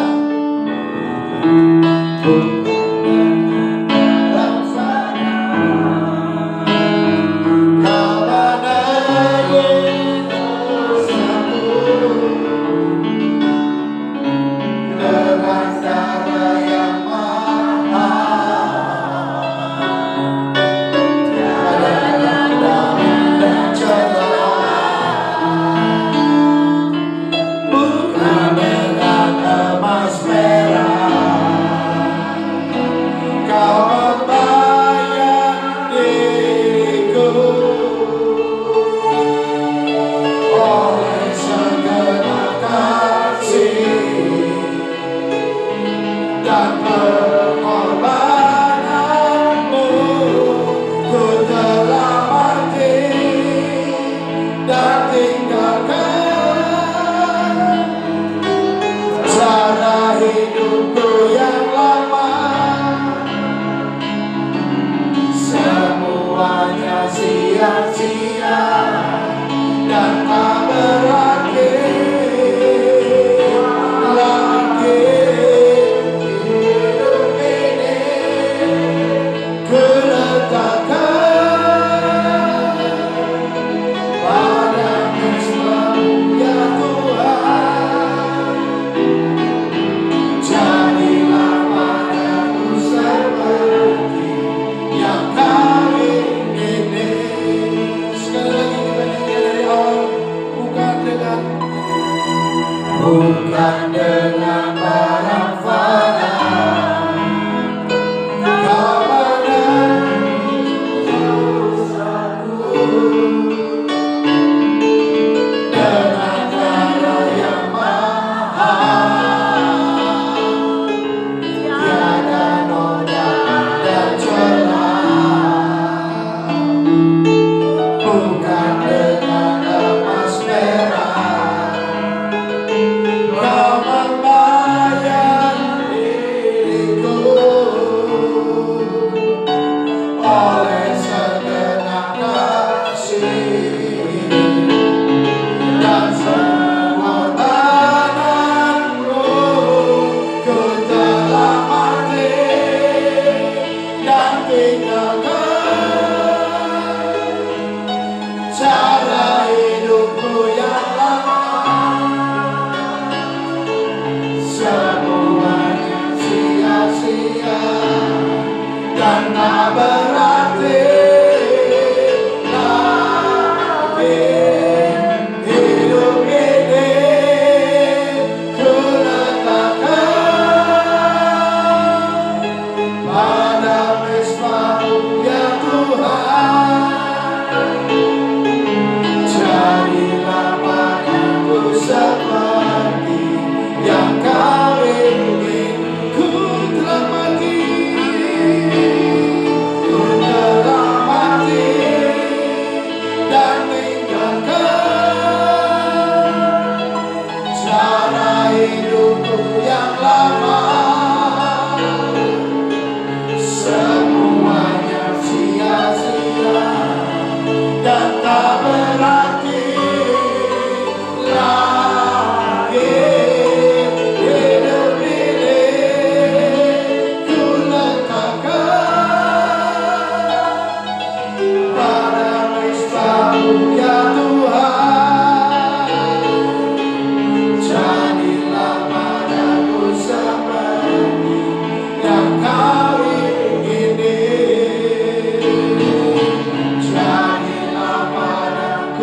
Yang kau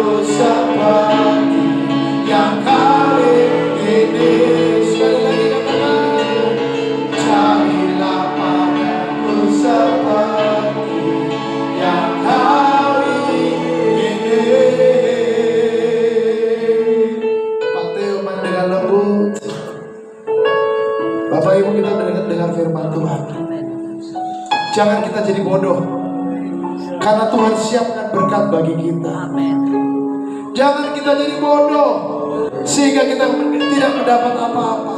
padaku seperti yang kali ini. Sekali lagi katakan, jadilah padaku seperti yang kali ini. Pak Teo main dengan lembut. Bapak Ibu, kita dengar firman Tuhan. Jangan kita jadi bodoh, karena Tuhan siapkan berkat bagi kita. Jangan kita jadi bodoh sehingga kita tidak mendapat apa-apa.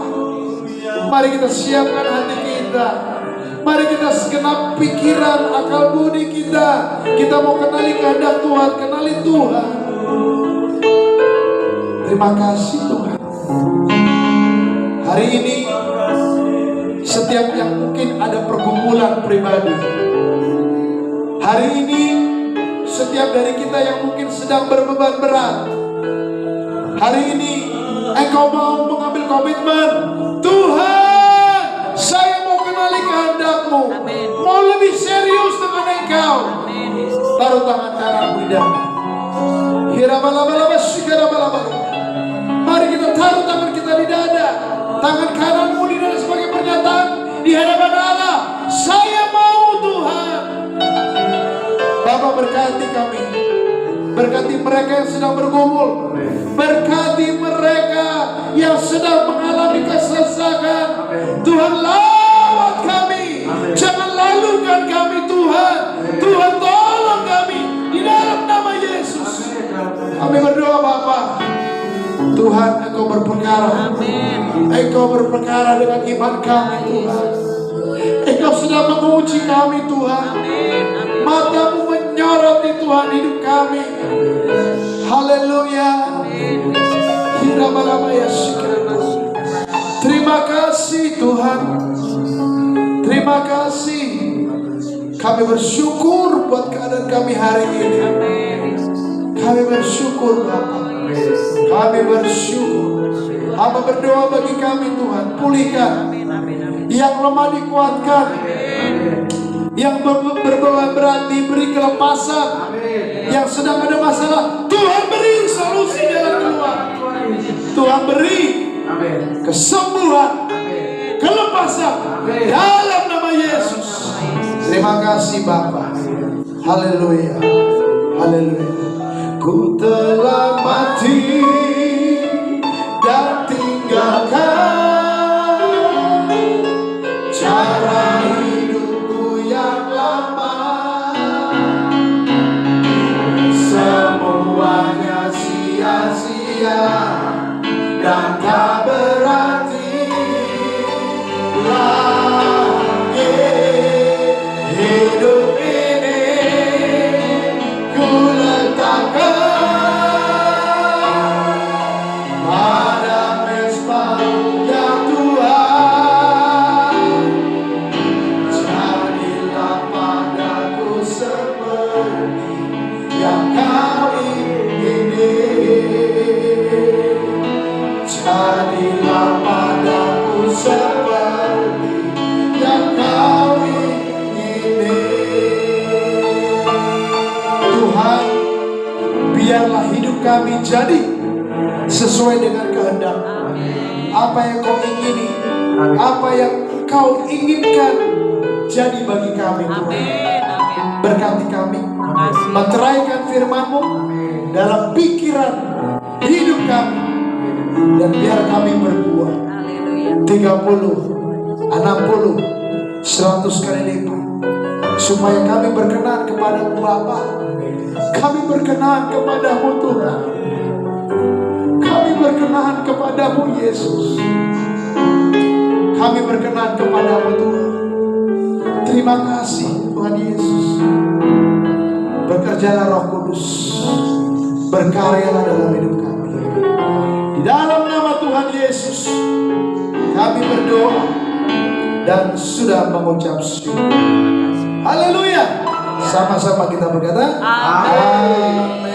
Mari kita siapkan hati kita. Mari kita segenap pikiran, akal budi kita. Kita mau kenali kehendak Tuhan, kenali Tuhan. Terima kasih Tuhan. Hari ini setiap yang mungkin ada pergumulan pribadi, hari ini setiap dari kita yang mungkin sedang berbeban berat, hari ini engkau mau mengambil komitmen, Tuhan, saya mau kenali kehendak-Mu, mau lebih serius dengan Engkau. Taruh tangan kananmu di dada. Hirabalaba shikarabalaba. Mari kita taruh tangan kita di dada, tangan kananmu di dada sebagai pernyataan di hadapan Allah. Saya mau Tuhan. Bapak berkati kami, berkati mereka yang sedang bergumul, berkati mereka yang sedang mengalami kesesakan. Tuhan lawat kami, jangan lalukan kami Tuhan. Tuhan tolong kami di dalam nama Yesus. Kami berdoa Bapak, Tuhan Engkau berperkara, Engkau berperkara dengan iman kami Tuhan. Engkau sudah menguji kami Tuhan. Matamu menyoroti Tuhan hidup kami. Haleluya. Terima kasih Tuhan. Terima kasih. Kami bersyukur buat keadaan kami hari ini. Kami bersyukur Bapak. Kami bersyukur. Hamba berdoa bagi kami Tuhan, pulihkan. Yang lemah dikuatkan, yang berbeban berat diberi kelepasan, yang sedang ada masalah Tuhan beri solusi jalan keluar. Tuhan beri kesembuhan, kelepasan dalam nama Yesus. Terima kasih Bapa. Haleluya. Haleluya. Ku telah mati dan tinggalkan cara hidupku yang lama. Semuanya sia-sia dan tak berarti lagi. Hidup ini ku letakkan pada mezbah yang Tuhan. Jadilah padaku seperti yang Kau ingini. Jadilah padaku seperti yang Kau ingini. Tuhan, biarlah hidup kami jadi sesuai dengan kehendak. Apa yang Kau ingini, apa yang Kau inginkan jadi bagi kami Tuhan. Berkati kami, meteraikan firman-Mu dalam pikiran hidup kami, dan biar kami berbuah 30, 60, 100 kali lipat, supaya kami berkenan kepada-Mu Bapa. Kami berkenan kepada-Mu Tuhan. Kami berkenan kepada-Mu Yesus. Kami berkenan kepada-Mu Tuhan. Terima kasih Tuhan Yesus. Bekerjalah Roh Kudus, berkaryalah dalam hidup kami. Di dalam nama Tuhan Yesus kami berdoa dan sudah mengucap syukur. Haleluya. Sama-sama kita berkata amin.